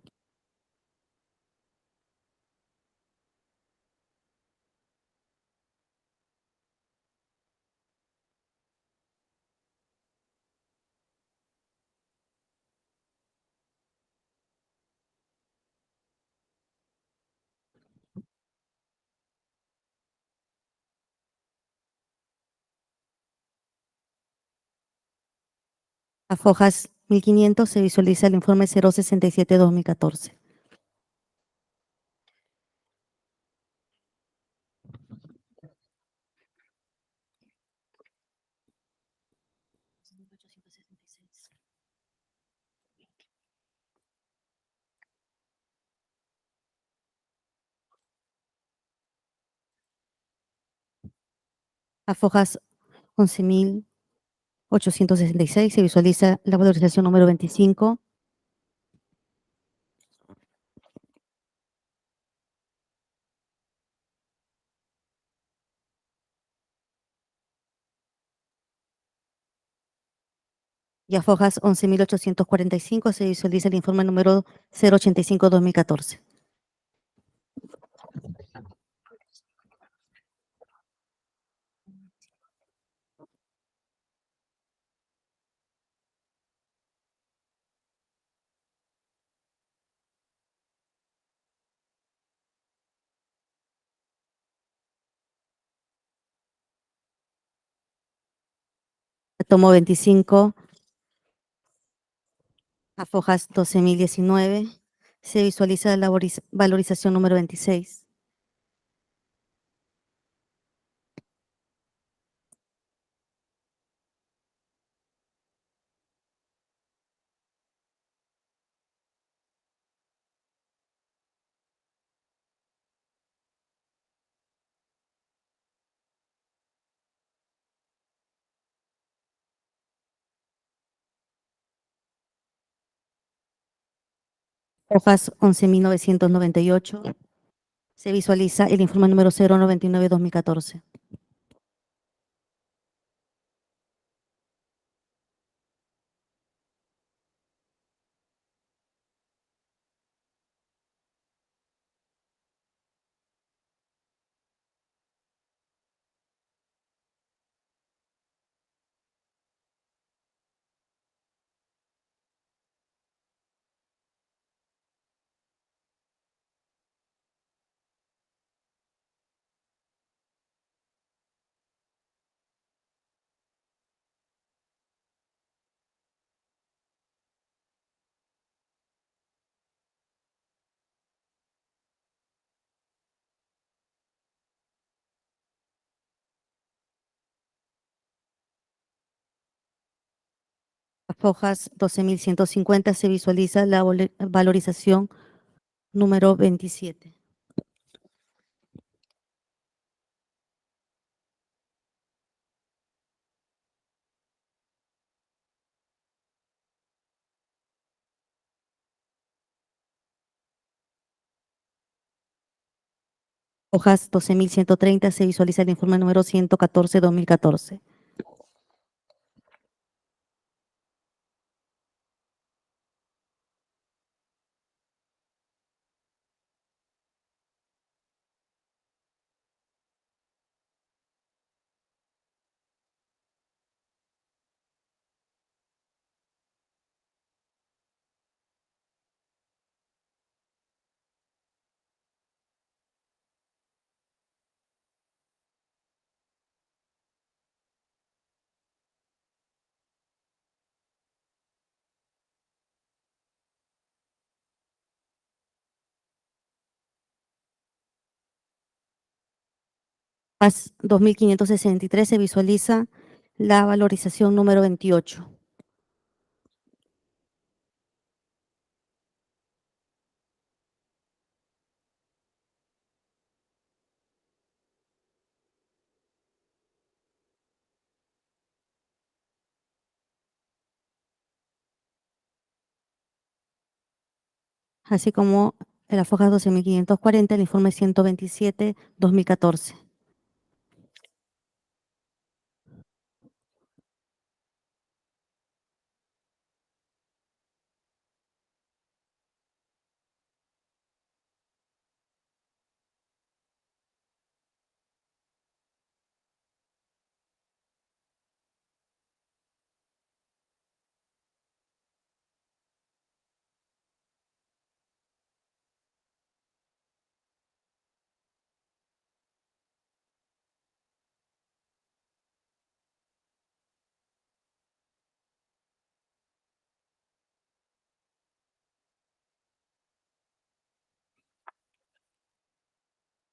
A Fojas 1.500 se visualiza el informe 067-2014. A Fojas 11.866 se visualiza la valorización número 25. Y a Fojas 11.845 se visualiza el informe número 085-2014. Tomo 25. A Fojas 12.019 se visualiza la valorización número 26. Hojas 11.998 se visualiza el informe número 099-2014. A Fojas 12.150 se visualiza la valorización número 27. Hojas 12.130 se visualiza el informe número 114-2014. Hojas 2.563 se visualiza la valorización número 28. así como en las fojas 12.540, el informe 127-2014.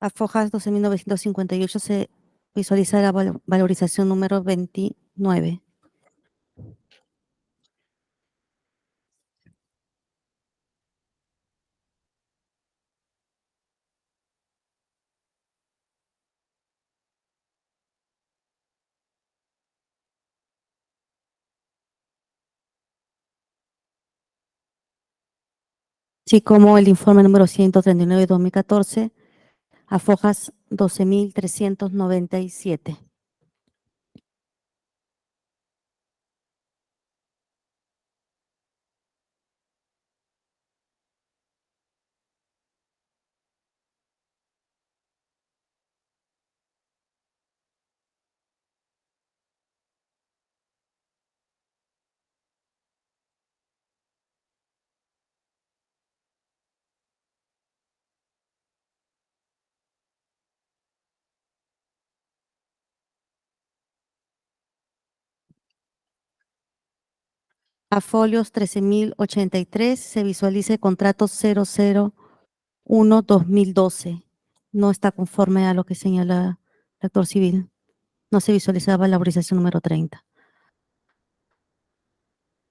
A fojas 12.958 se visualiza la valorización número 29. Así como el informe número 139-2014, a fojas 12.397. A folios 13.083 se visualiza el contrato 001-2012. No está conforme a lo que señala el actor civil. No se visualizaba la valorización número 30.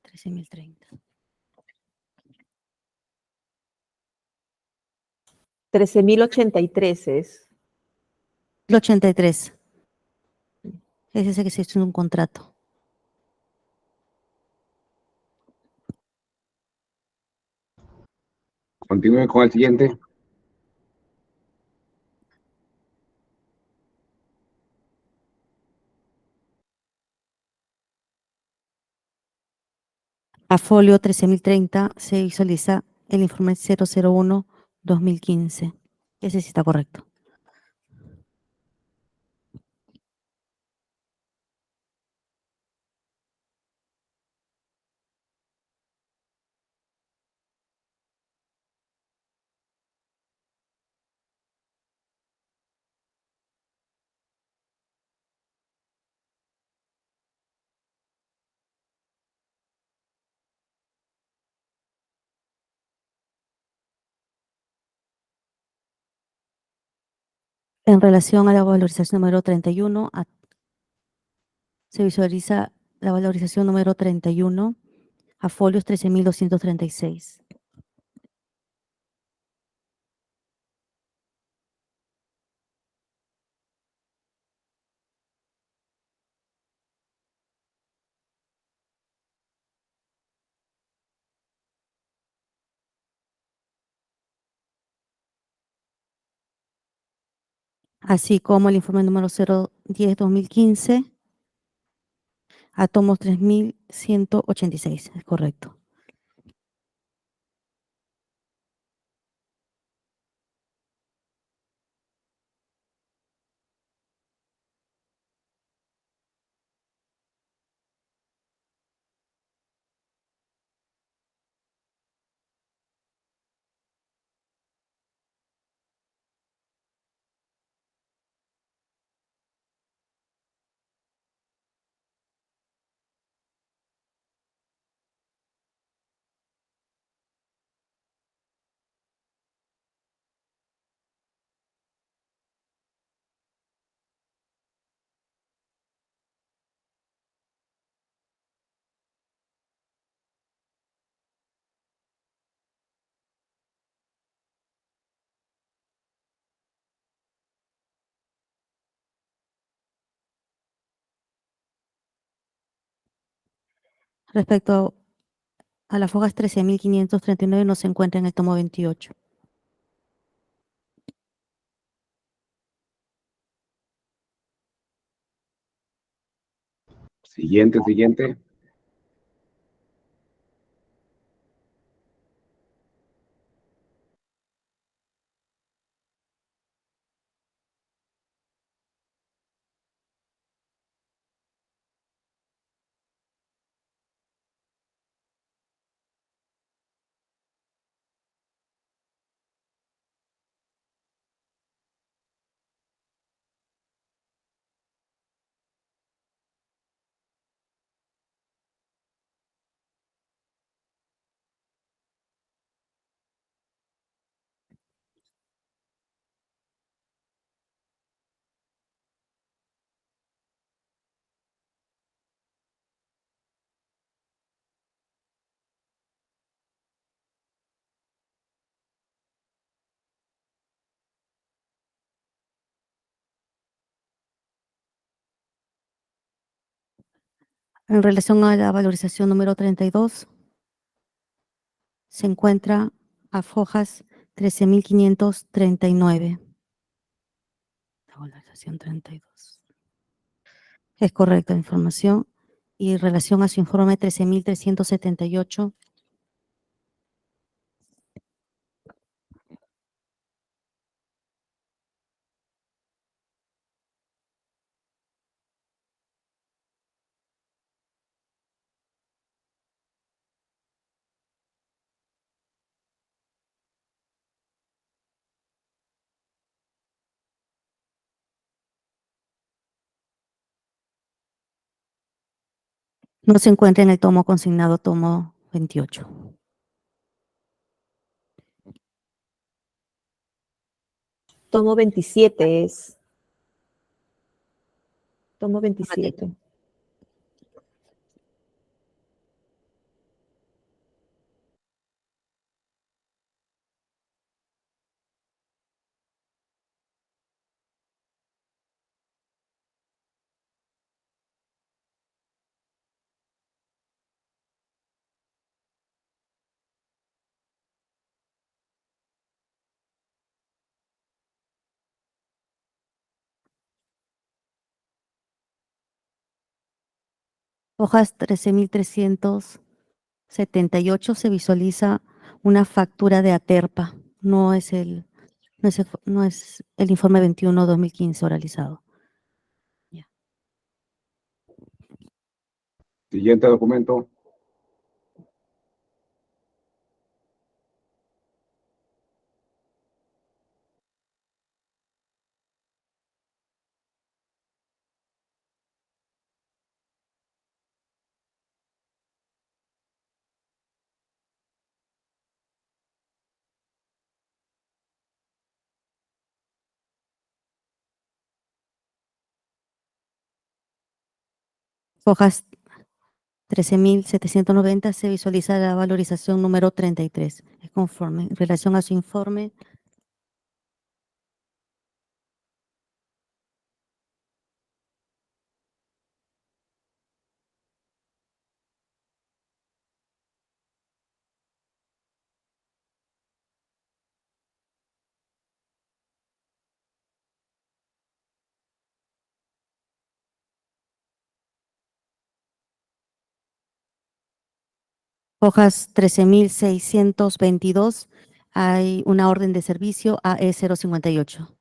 13.030. 13.083 es. El 83. Es ese que se hizo en un contrato. Continúe con el siguiente. A folio 13.030 se visualiza el informe 001-2015. Ese sí está correcto. En relación a la valorización número 31, se visualiza la valorización número 31 a folios 13.236. Así como el informe número 010-2015 a tomos 3.186. Es correcto. Respecto a las hojas 13.539 no se encuentra en el tomo 28. Siguiente. En relación a la valorización número 32, se encuentra a hojas 13.539. La valorización 32. Es correcta la información. Y en relación a su informe 13.378, no se encuentra en el tomo consignado, tomo 28. Tomo 27 es. Tomo 27. Hojas 13.378 se visualiza una factura de Aterpa. No es el informe 21-2015 oralizado. Siguiente documento. Hojas 13.790 se visualiza la valorización número 33. Es conforme. En relación a su informe, hojas 13.622, hay una orden de servicio AE 058.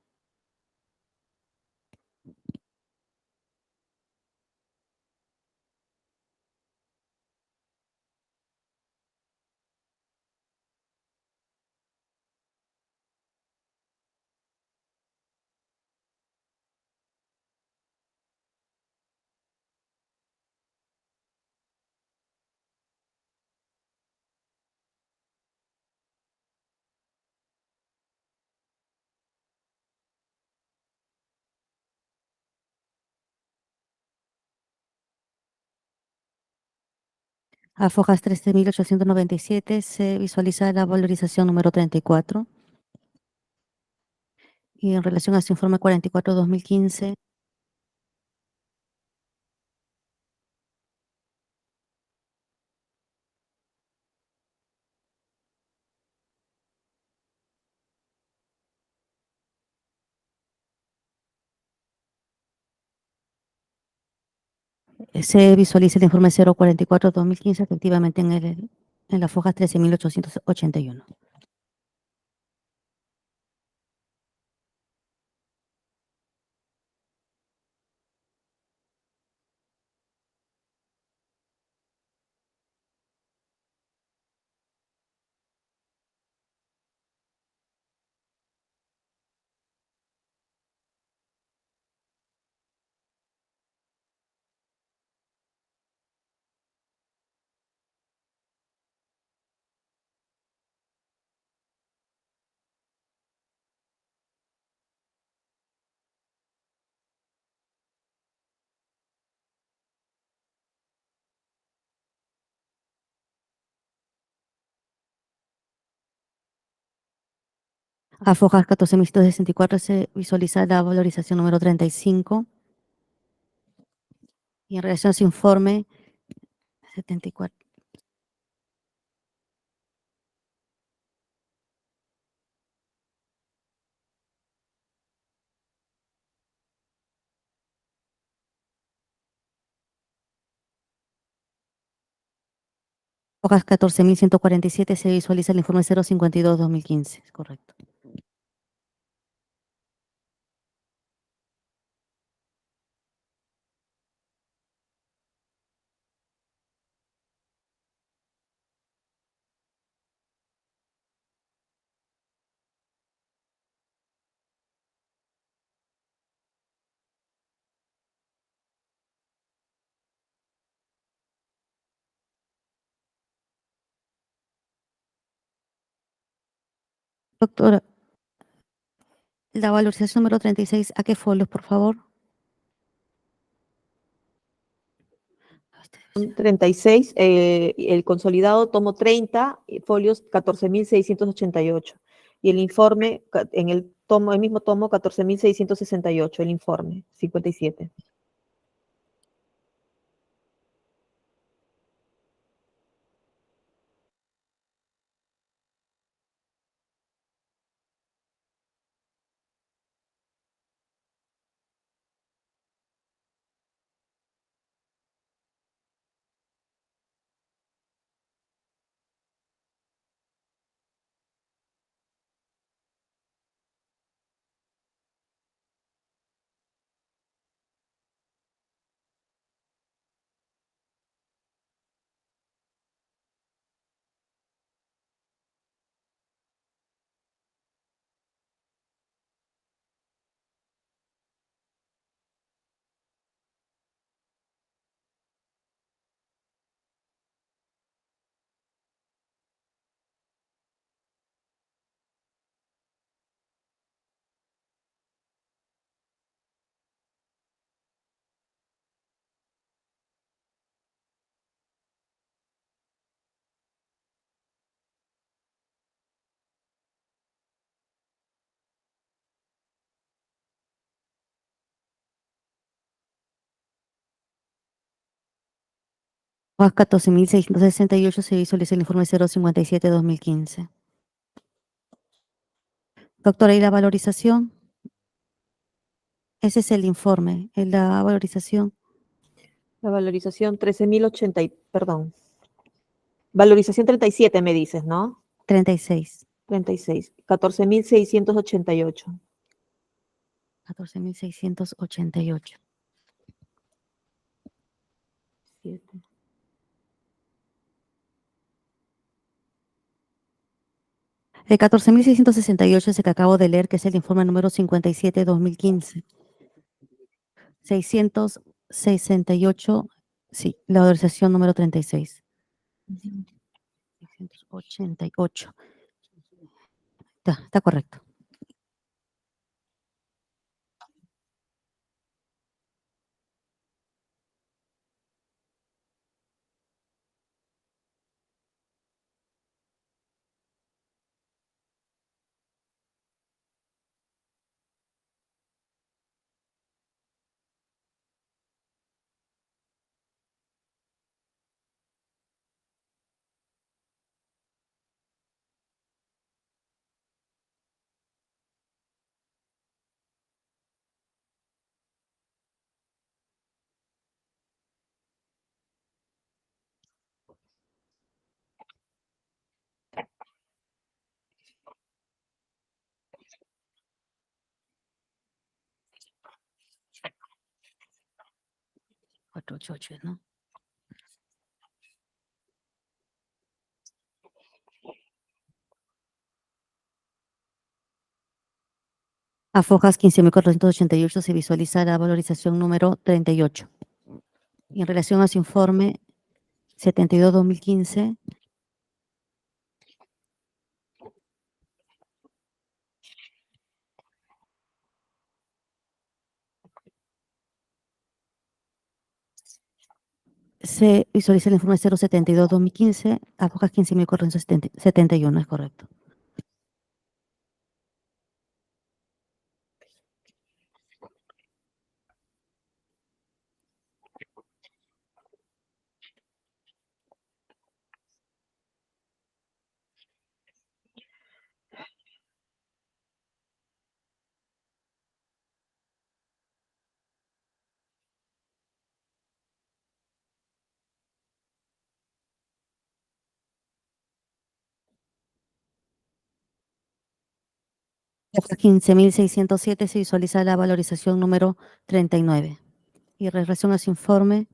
A hojas 13.897 se visualiza la valorización número 34. Y en relación a su informe 44-2015, Se visualiza el informe 044-2015, efectivamente en las fojas 13.881. A fojas 14.164 se visualiza la valorización número 35. Y en relación a su informe 74. Hojas 14.147 se visualiza el informe 052-2015. Es correcto. Doctora, la valorización número 36, ¿a qué folios, por favor? 36, el consolidado tomo 30, folios 14.688. Y el informe, en el mismo tomo 14.668, el informe 57. Hojas 14.668 se visualiza el informe 057-2015. Doctora, ¿y la valorización? Ese es el informe, la valorización. La valorización 13.080, perdón. Valorización 37 me dices, ¿no? 36. 36, 14.688. 14.688. 7. El 14.668 es el que acabo de leer, que es el informe número 57-2015. 668, sí, la valorización número 36. 688. Está correcto. 488, ¿no? A fojas 15.488 se visualiza la valorización número 38. Y en relación a su informe 72-2015, se visualiza el informe 072-2015 a fojas 15.471, es correcto. Hoja 15.607 se visualiza la valorización número 39. Y en relación a su informe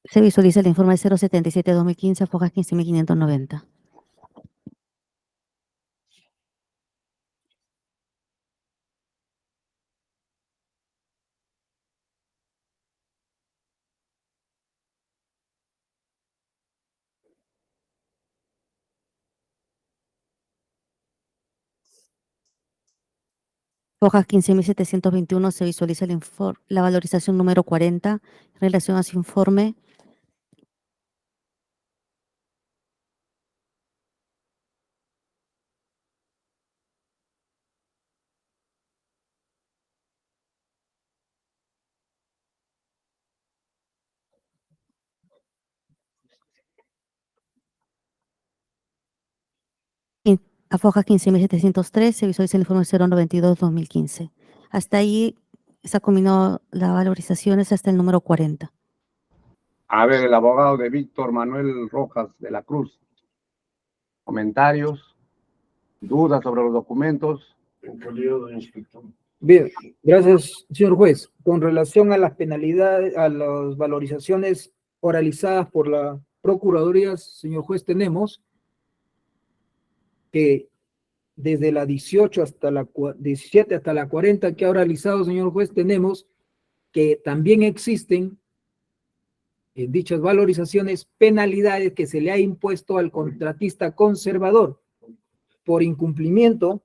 se visualiza el informe 077-2015 a fojas 15.590. Hojas 15.721 se visualiza la valorización número 40 en relación a su informe. A fojas 15.703 se visualiza el informe 092-2015. Hasta ahí se ha combinado las valorizaciones hasta el número 40. A ver, el abogado de Víctor Manuel Rojas de la Cruz. Comentarios, dudas sobre los documentos. Bien, gracias, señor juez. Con relación a las penalidades, a las valorizaciones oralizadas por la Procuraduría, señor juez, tenemos que desde la 18 hasta la 17 hasta la 40 que ha oralizado, señor juez, tenemos que también existen en dichas valorizaciones penalidades que se le ha impuesto al contratista conservador por incumplimiento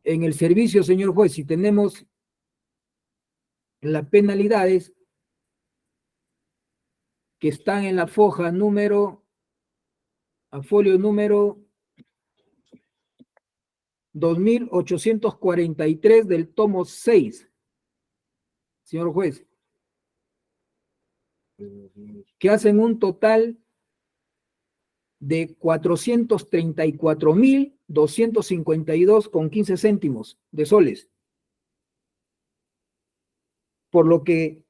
en el servicio, señor juez. Si tenemos las penalidades que están en la foja número, a folio número 2843 del tomo 6, señor juez, que hacen un total de 434.252,15 céntimos de soles. Por lo que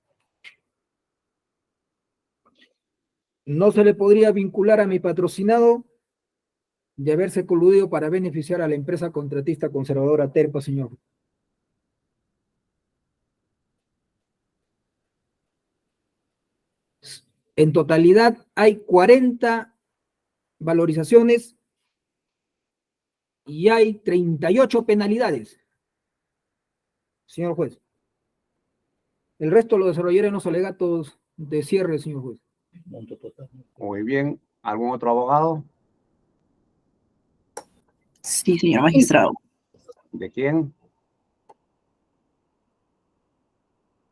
no se le podría vincular a mi patrocinado de haberse coludido para beneficiar a la empresa contratista conservadora Terpa, señor. En totalidad hay 40 valorizaciones y hay 38 penalidades, señor juez. El resto lo desarrollaré en los alegatos de cierre, señor juez. Muy bien. ¿Algún otro abogado? Sí, señor magistrado. ¿De quién?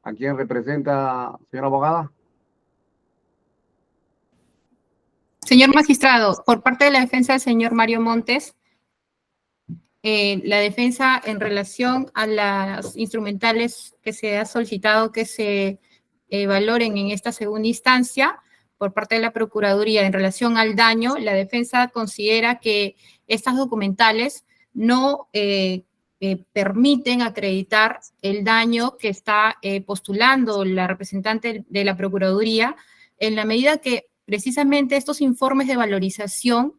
¿A quién representa, señora abogada? Señor magistrado, por parte de la defensa del señor Mario Montes, la defensa en relación a las instrumentales que se ha solicitado que se valoren en esta segunda instancia por parte de la Procuraduría en relación al daño, la defensa considera que estas documentales no permiten acreditar el daño que está postulando la representante de la Procuraduría, en la medida que precisamente estos informes de valorización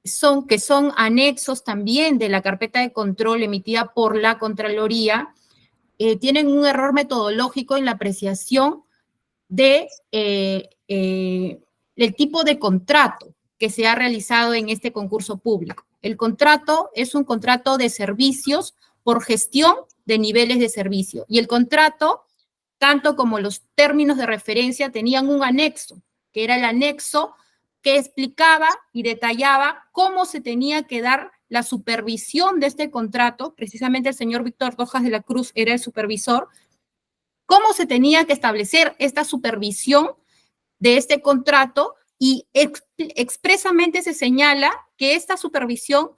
son anexos también de la carpeta de control emitida por la Contraloría, tienen un error metodológico en la apreciación de el tipo de contrato que se ha realizado en este concurso público. El contrato es un contrato de servicios por gestión de niveles de servicio. Y el contrato, tanto como los términos de referencia, tenían un anexo, que era el anexo que explicaba y detallaba cómo se tenía que dar la supervisión de este contrato. Precisamente el señor Víctor Rojas de la Cruz era el supervisor. Cómo se tenía que establecer esta supervisión de este contrato, y expresamente se señala que esta supervisión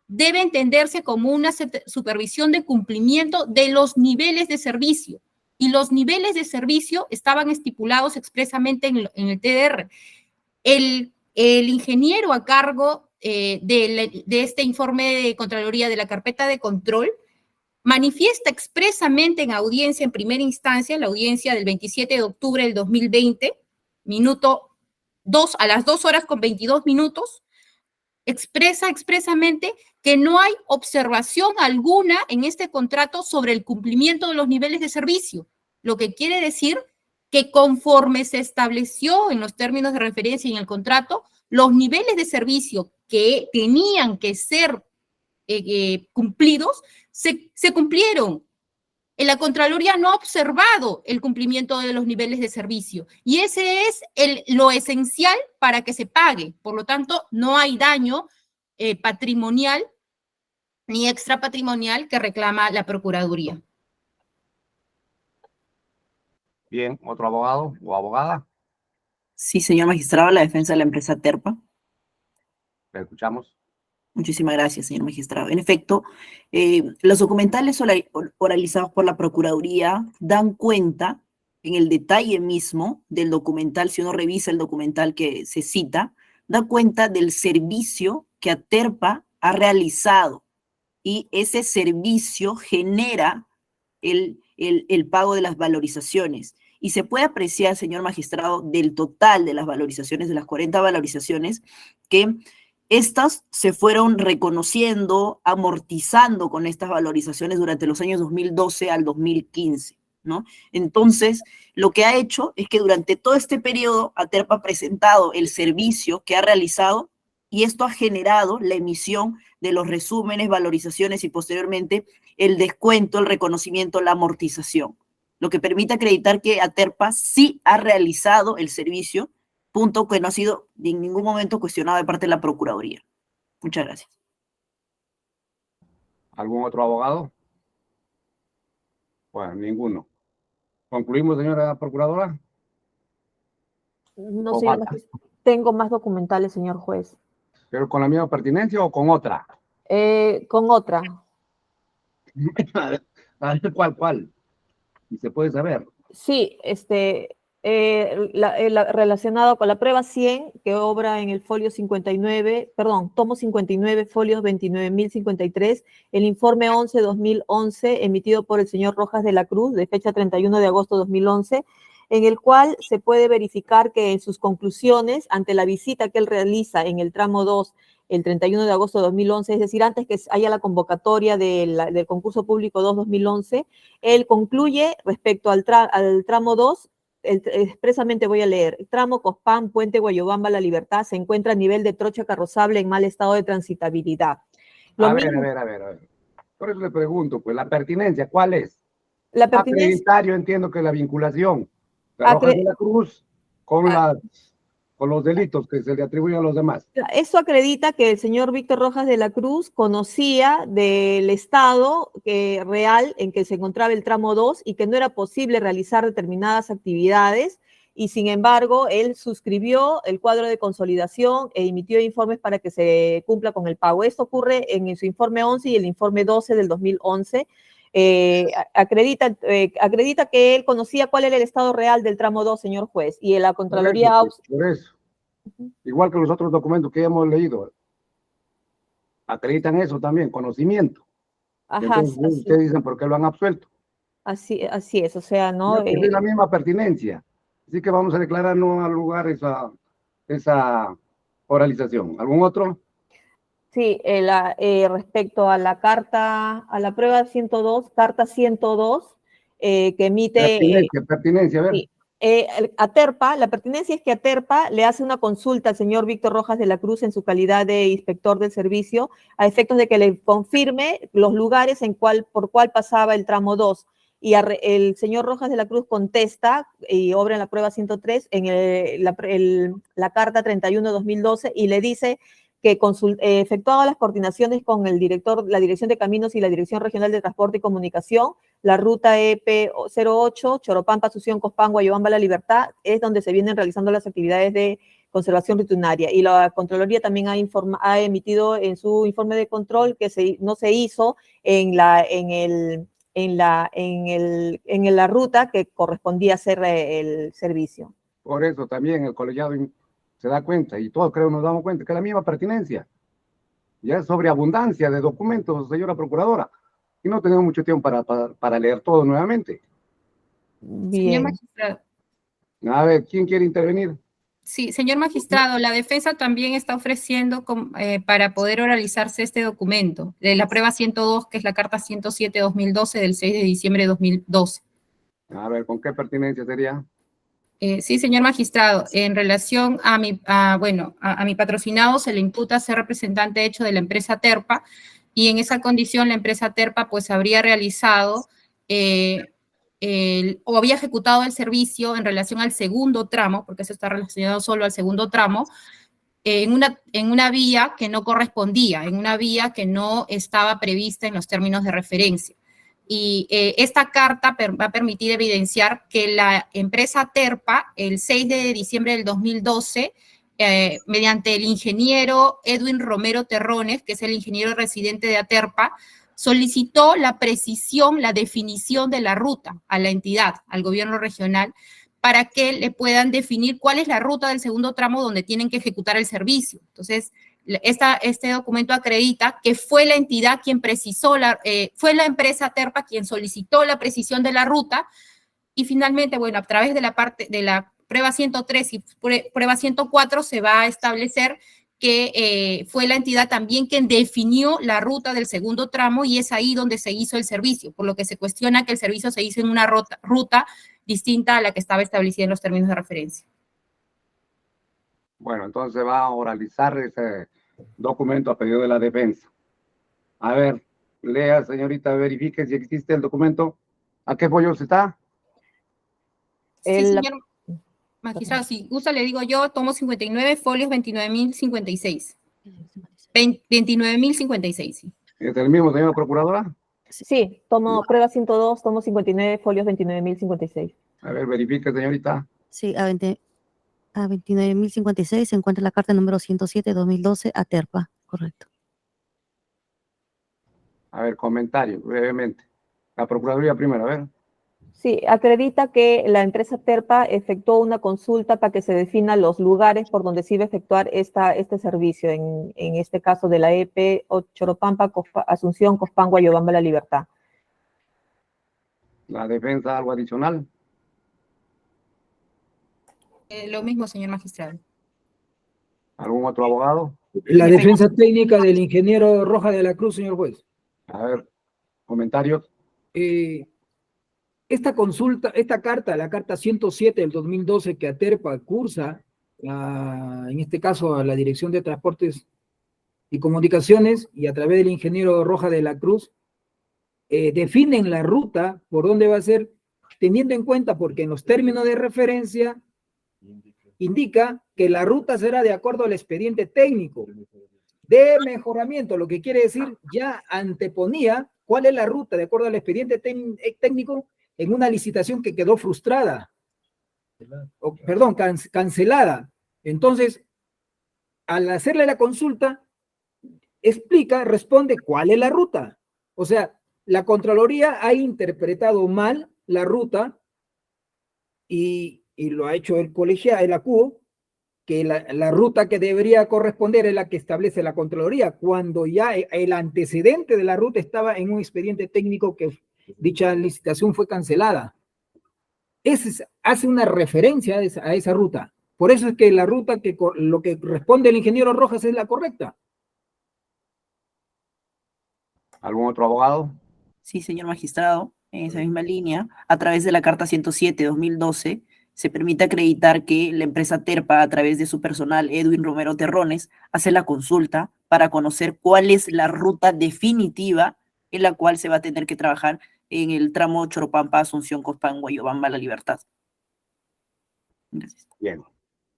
debe entenderse como una supervisión de cumplimiento de los niveles de servicio. Y los niveles de servicio estaban estipulados expresamente en el TDR. El ingeniero a cargo de este informe de Contraloría de la carpeta de control manifiesta expresamente en audiencia en primera instancia, la audiencia del 27 de octubre del 2020, a las 2:22, expresa expresamente que no hay observación alguna en este contrato sobre el cumplimiento de los niveles de servicio, lo que quiere decir que conforme se estableció en los términos de referencia y en el contrato, los niveles de servicio que tenían que ser cumplidos, se cumplieron. La Contraloría no ha observado el cumplimiento de los niveles de servicio y ese es lo esencial para que se pague. Por lo tanto, no hay daño patrimonial ni extrapatrimonial que reclama la Procuraduría. Bien, ¿otro abogado o abogada? Sí, señor magistrado, la defensa de la empresa Terpa. Le escuchamos. Muchísimas gracias, señor magistrado. En efecto, los documentales oralizados por la Procuraduría dan cuenta en el detalle mismo del documental. Si uno revisa el documental que se cita, da cuenta del servicio que Aterpa ha realizado y ese servicio genera el pago de las valorizaciones. Y se puede apreciar, señor magistrado, del total de las valorizaciones, de las 40 valorizaciones, que estas se fueron reconociendo, amortizando con estas valorizaciones durante los años 2012 al 2015, ¿no? Entonces, lo que ha hecho es que durante todo este periodo, Aterpa ha presentado el servicio que ha realizado y esto ha generado la emisión de los resúmenes, valorizaciones y posteriormente el descuento, el reconocimiento, la amortización, lo que permite acreditar que Aterpa sí ha realizado el servicio, punto que no ha sido en ningún momento cuestionado de parte de la Procuraduría. Muchas gracias. ¿Algún otro abogado? Bueno, ninguno. ¿Concluimos, señora procuradora? No, ¿O señor falta? magistrado. Tengo más documentales, señor juez. ¿Pero con la misma pertinencia o con otra? Con otra. A ver, ¿cuál? Y se puede saber. Sí, relacionado con la prueba 100, que obra en el folio 59, perdón, tomo 59, folios 29.053, el informe 11-2011, emitido por el señor Rojas de la Cruz, de fecha 31 de agosto de 2011, en el cual se puede verificar que en sus conclusiones, ante la visita que él realiza en el tramo 2, el 31 de agosto de 2011, es decir, antes que haya la convocatoria del concurso público 2-2011, él concluye respecto al tramo 2, expresamente voy a leer, tramo Cospán, Puente Guayobamba, La Libertad, se encuentra a nivel de trocha carrozable en mal estado de transitabilidad. A ver. Por eso le pregunto, pues, la pertinencia, ¿cuál es? La pertinencia... Acreditar, yo entiendo que la vinculación de Rojas de la Cruz con los delitos que se le atribuyen a los demás. Eso acredita que el señor Víctor Rojas de la Cruz conocía del estado real en que se encontraba el tramo 2 y que no era posible realizar determinadas actividades y sin embargo él suscribió el cuadro de consolidación e emitió informes para que se cumpla con el pago. Esto ocurre en su informe 11 y el informe 12 del 2011. Acredita que él conocía cuál era el estado real del tramo 2, señor juez, y la Contraloría... Por eso. Igual que los otros documentos que hemos leído. Acreditan eso también, conocimiento. Ajá, Entonces, así, ustedes dicen por qué lo han absuelto. así es, o sea, ¿no? Ya, pues, es la misma pertinencia. Así que vamos a declarar no al lugar esa oralización. ¿Algún otro? Sí, respecto a la carta, a la prueba 102, carta 102, que emite, Pertinencia, a ver. sí, Aterpa, la pertinencia es que Aterpa le hace una consulta al señor Víctor Rojas de la Cruz en su calidad de inspector del servicio, a efectos de que le confirme los lugares por cual pasaba el tramo 2. Y el señor Rojas de la Cruz contesta y obra en la prueba 103 en la carta 31-2012 y le dice que efectuaba las coordinaciones con la Dirección de Caminos y la Dirección Regional de Transporte y Comunicación, la ruta EP 08, Choropampa, Asunción, Cospan, Guayobamba, La Libertad, es donde se vienen realizando las actividades de conservación rutinaria. Y la Contraloría también ha emitido en su informe de control que no se hizo en la ruta que correspondía hacer el servicio. Por eso también el colegiado se da cuenta, y todos creo nos damos cuenta, que es la misma pertinencia. Ya es sobreabundancia de documentos, señora procuradora, y no tenemos mucho tiempo para leer todo nuevamente. Señor Bien. magistrado. A ver, ¿quién quiere intervenir? Sí, señor magistrado, la defensa también está ofreciendo para poder oralizarse este documento, de la prueba 102, que es la carta 107-2012 del 6 de diciembre de 2012. A ver, ¿con qué pertinencia sería? Sí, señor magistrado, en relación a mi patrocinado se le imputa ser representante hecho de la empresa Terpa, y en esa condición la empresa Terpa pues habría realizado o había ejecutado el servicio en relación al segundo tramo, porque eso está relacionado solo al segundo tramo, en una vía que no correspondía, en una vía que no estaba prevista en los términos de referencia. Y esta carta va a permitir evidenciar que la empresa Terpa, el 6 de diciembre del 2012, mediante el ingeniero Edwin Romero Terrones, que es el ingeniero residente de Aterpa, solicitó la precisión, la definición de la ruta a la entidad, al gobierno regional, para que le puedan definir cuál es la ruta del segundo tramo donde tienen que ejecutar el servicio. Entonces, este documento acredita que fue la entidad quien precisó, fue la empresa Terpa quien solicitó la precisión de la ruta, y finalmente, bueno, a través de la prueba 103 y prueba 104 se va a establecer que fue la entidad también quien definió la ruta del segundo tramo, y es ahí donde se hizo el servicio, por lo que se cuestiona que el servicio se hizo en una ruta distinta a la que estaba establecida en los términos de referencia. Bueno, entonces va a oralizar ese documento a pedido de la defensa. A ver, lea, señorita, verifique si existe el documento. ¿A qué folio está? Sí, señor magistrado, si gusta le digo yo, tomo 59, folios 29.056. 29.056, sí. ¿Es el mismo, señora procuradora? Sí, tomo prueba 102, tomo 59, folios 29.056. A ver, verifique, señorita. Sí, a 29.056 se encuentra la carta número 107-2012 a Terpa, correcto. A ver, comentario, brevemente. La Procuraduría primero, a ver. Sí, acredita que la empresa Terpa efectuó una consulta para que se definan los lugares por donde se iba a efectuar este servicio, en este caso de la EP Choropampa, Asunción, Cospan, Guayobamba, La Libertad. La defensa, algo adicional. Lo mismo, señor magistrado. ¿Algún otro abogado? La defensa técnica del ingeniero Rojas de la Cruz, señor juez. A ver, comentarios. Esta consulta, esta carta, la carta 107 del 2012 que Aterpa cursa, en este caso a la Dirección de Transportes y Comunicaciones, y a través del ingeniero Rojas de la Cruz, definen la ruta por dónde va a ser, teniendo en cuenta, porque en los términos de referencia indica que la ruta será de acuerdo al expediente técnico de mejoramiento, lo que quiere decir, ya anteponía cuál es la ruta de acuerdo al expediente técnico en una licitación que quedó frustrada, cancelada. Entonces, al hacerle la consulta, responde cuál es la ruta. O sea, la Contraloría ha interpretado mal la ruta y lo ha hecho el colegiado, el ACUO, que la ruta que debería corresponder es la que establece la Contraloría, cuando ya el antecedente de la ruta estaba en un expediente técnico que dicha licitación fue cancelada. Hace una referencia a esa ruta. Por eso es que la ruta lo que responde el ingeniero Rojas es la correcta. ¿Algún otro abogado? Sí, señor magistrado, en esa misma línea, a través de la Carta 107/2012, se permite acreditar que la empresa Terpa, a través de su personal Edwin Romero Terrones, hace la consulta para conocer cuál es la ruta definitiva en la cual se va a tener que trabajar en el tramo Choropampa, Asunción, Cospan, Guayobamba, La Libertad. Gracias. Bien.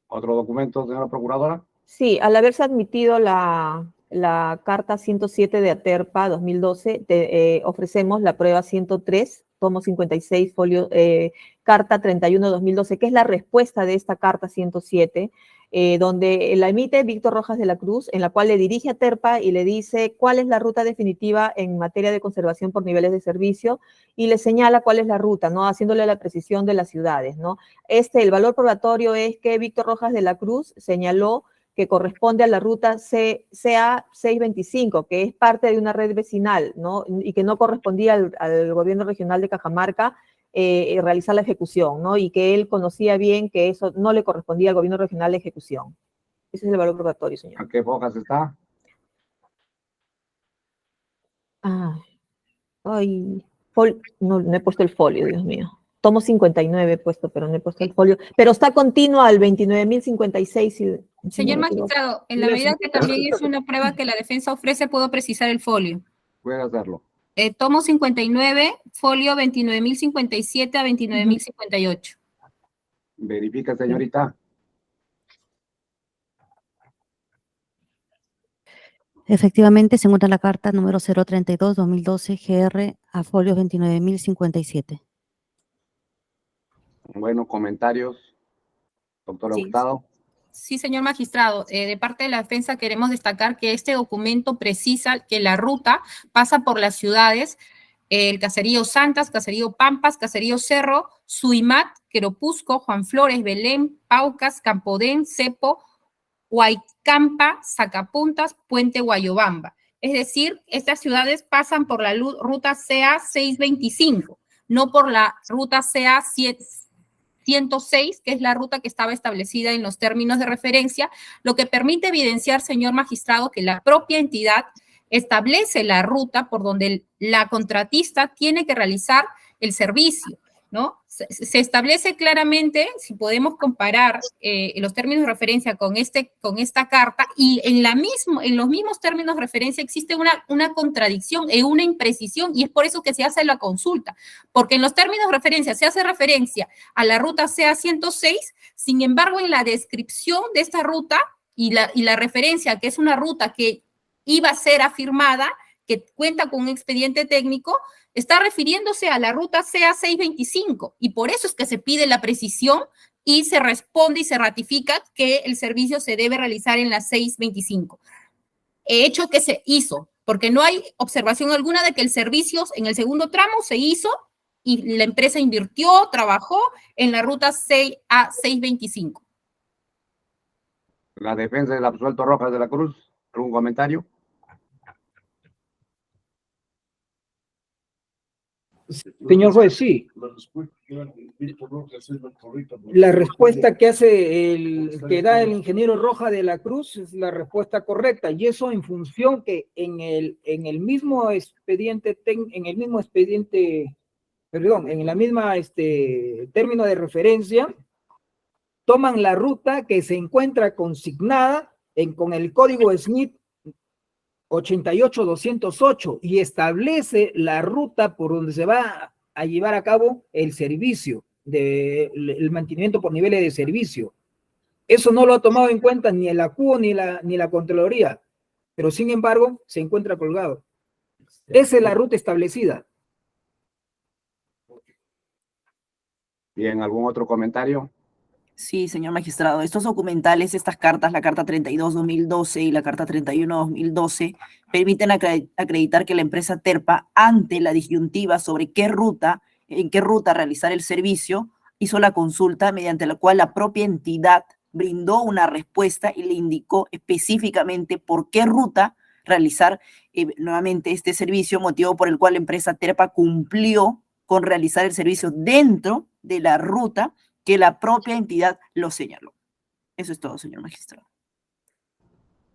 ¿Otro documento, señora procuradora? Sí, al haberse admitido la carta 107 de Aterpa 2012, ofrecemos la prueba 103, tomo 56, folio, carta 31-2012, que es la respuesta de esta carta 107, donde la emite Víctor Rojas de la Cruz, en la cual le dirige a Terpa y le dice cuál es la ruta definitiva en materia de conservación por niveles de servicio y le señala cuál es la ruta, ¿no? Haciéndole la precisión de las ciudades, ¿no? El valor probatorio es que Víctor Rojas de la Cruz señaló que corresponde a la ruta CA 625, que es parte de una red vecinal, ¿no? Y que no correspondía al gobierno regional de Cajamarca realizar la ejecución, ¿no? Y que él conocía bien que eso no le correspondía al gobierno regional de ejecución. Ese es el valor probatorio, señor. ¿A qué hojas está? No he puesto el folio, Dios mío. Tomo 59 he puesto, pero no he puesto el folio. Pero está continuo al 29.056. Señor magistrado, en la medida que también es una prueba que la defensa ofrece, puedo precisar el folio. Puede hacerlo. Tomo 59, folio 29.057 a 29.058. Verifica, señorita. Efectivamente, se encuentra la carta número 032-2012 GR a folios 29.057. Bueno, comentarios. Doctora Sí. Hurtado. Sí, señor magistrado, de parte de la defensa queremos destacar que este documento precisa que la ruta pasa por las ciudades, el Caserío Santas, Caserío Pampas, Caserío Cerro, Suimat, Queropusco, Juan Flores, Belén, Paucas, Campodén, Cepo, Huaycampa, Sacapuntas, Puente Guayobamba. Es decir, estas ciudades pasan por la ruta CA 625, no por la ruta CA 106, que es la ruta que estaba establecida en los términos de referencia, lo que permite evidenciar, señor magistrado, que la propia entidad establece la ruta por donde la contratista tiene que realizar el servicio, ¿no? Se establece claramente, si podemos comparar los términos de referencia con esta carta, y en los mismos términos de referencia existe una contradicción e una imprecisión, y es por eso que se hace la consulta, porque en los términos de referencia se hace referencia a la ruta CA 106, sin embargo, en la descripción de esta ruta y la referencia, que es una ruta que iba a ser afirmada, que cuenta con un expediente técnico, está refiriéndose a la ruta CA 625, y por eso es que se pide la precisión y se responde y se ratifica que el servicio se debe realizar en la 625. Hecho que se hizo, porque no hay observación alguna de que el servicio en el segundo tramo se hizo y la empresa invirtió, trabajó en la ruta 6A 625. La defensa del absuelto Rojas de la Cruz. ¿Algún comentario? Señor juez, sí. La respuesta que que da el ingeniero Rojas de la Cruz es la respuesta correcta, y eso en función que en el mismo expediente, en la misma término de referencia, toman la ruta que se encuentra consignada con el código SNIT 88208 y establece la ruta por donde se va a llevar a cabo el servicio, el mantenimiento por niveles de servicio. Eso no lo ha tomado en cuenta ni el ACUO ni la Contraloría, pero sin embargo se encuentra colgado. Esa es la ruta establecida. Bien, ¿algún otro comentario? Sí, señor magistrado, estos documentales, estas cartas, la carta 32/2012 y la carta 31/2012, permiten acreditar que la empresa Terpa, ante la disyuntiva sobre en qué ruta realizar el servicio, hizo la consulta mediante la cual la propia entidad brindó una respuesta y le indicó específicamente por qué ruta realizar nuevamente este servicio, motivo por el cual la empresa Terpa cumplió con realizar el servicio dentro de la ruta que la propia entidad lo señaló. Eso es todo, señor magistrado.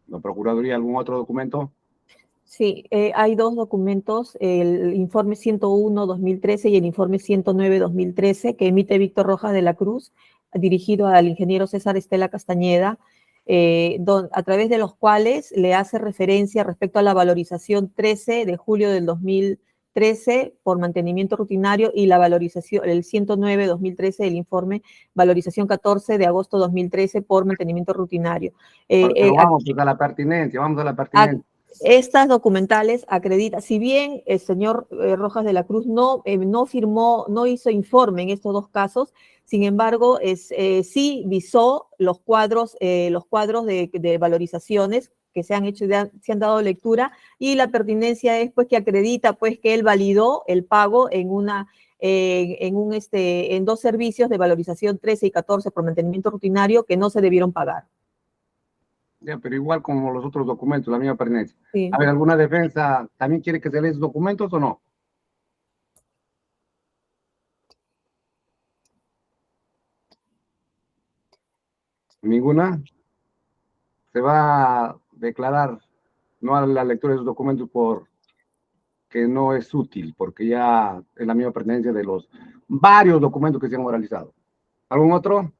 ¿La Procuraduría algún otro documento? Sí, hay dos documentos, el informe 101-2013 y el informe 109-2013 que emite Víctor Rojas de la Cruz, dirigido al ingeniero César Estela Castañeda, a través de los cuales le hace referencia respecto a la valorización 13 de julio del 2013 por mantenimiento rutinario y la valorización, el 109-2013 del informe valorización 14 de agosto 2013 por mantenimiento rutinario. Pero vamos a la pertinencia, vamos a la pertinencia. Estas documentales acreditan, si bien el señor Rojas de la Cruz no firmó, no hizo informe en estos dos casos, sin embargo, sí visó los cuadros de valorizaciones que se han hecho, se han dado lectura, y la pertinencia es pues que acredita pues que él validó el pago en dos servicios de valorización 13 y 14 por mantenimiento rutinario que no se debieron pagar. Ya, pero igual como los otros documentos, la misma pertinencia. Sí. A ver, ¿alguna defensa también quiere que se lea esos documentos o no? ¿Ninguna? Se va a declarar no a la lectura de esos documentos porque no es útil, porque ya es la misma pertenencia de los varios documentos que se han oralizado. ¿Algún otro?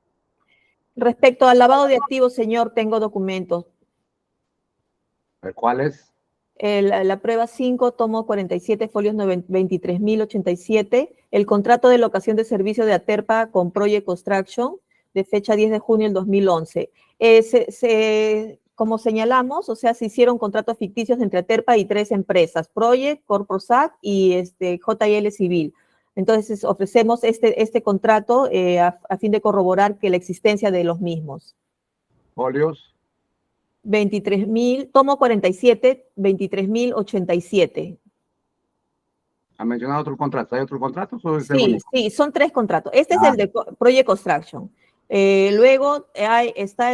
Respecto al lavado de activos, señor, tengo documentos. ¿Cuáles? La prueba 5, tomo 47, folios 23.087, el contrato de locación de servicio de Aterpa con Project Construction, de fecha 10 de junio del 2011. Como señalamos, o sea, se hicieron contratos ficticios entre Aterpa y 3 empresas, Project, Corprosac y JL Civil. Entonces, ofrecemos este contrato a fin de corroborar que la existencia de los mismos. ¿Folios? 23.000, tomo 47, 23.087. ¿Ha mencionado otros contratos? ¿Hay otros contratos o es el Sí, único? sí, son 3 contratos. Este es el de Project Construction. Luego está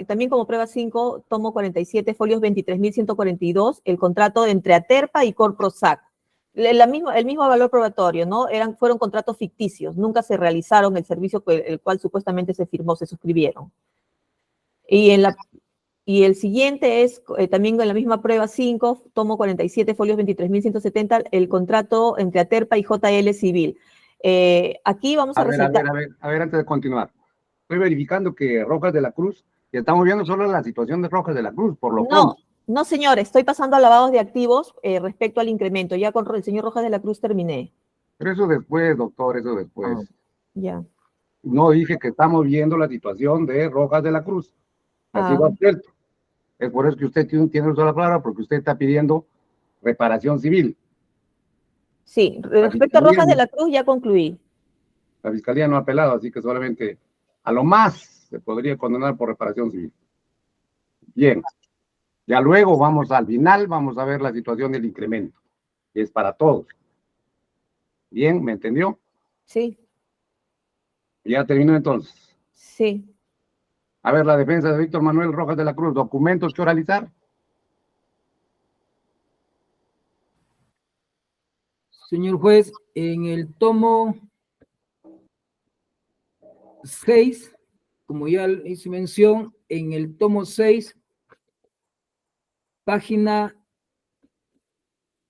también como prueba 5, tomo 47, folios 23.142, el contrato entre Aterpa y Corprosac. El mismo valor probatorio, ¿no? Fueron contratos ficticios, nunca se realizaron el servicio el cual supuestamente se firmó, se suscribieron. Y el siguiente es también en la misma prueba 5, tomo 47, folios 23.170, el contrato entre Aterpa y JL Civil. Aquí vamos a resaltar. A ver, antes de continuar. Estoy verificando que Rojas de la Cruz, y estamos viendo solo la situación de Rojas de la Cruz, por lo pronto. No, señor, estoy pasando a lavados de activos respecto al incremento. Ya con el señor Rojas de la Cruz terminé. Pero eso después, doctor, eso después. Ya. No dije que estamos viendo la situación de Rojas de la Cruz. Así va cierto. Es por eso que usted tiene uso de la palabra, porque usted está pidiendo reparación civil. Sí, respecto a Rojas de la Cruz ya concluí. La Fiscalía no ha apelado, así que solamente a lo más se podría condenar por reparación civil. Bien. Ya luego vamos al final, vamos a ver la situación del incremento, que es para todos. Bien, ¿me entendió? Sí. Ya terminó entonces. Sí. A ver, la defensa de Víctor Manuel Rojas de la Cruz, documentos que oralizar. Señor juez, en el tomo 6, como ya hice mención, en el tomo 6, página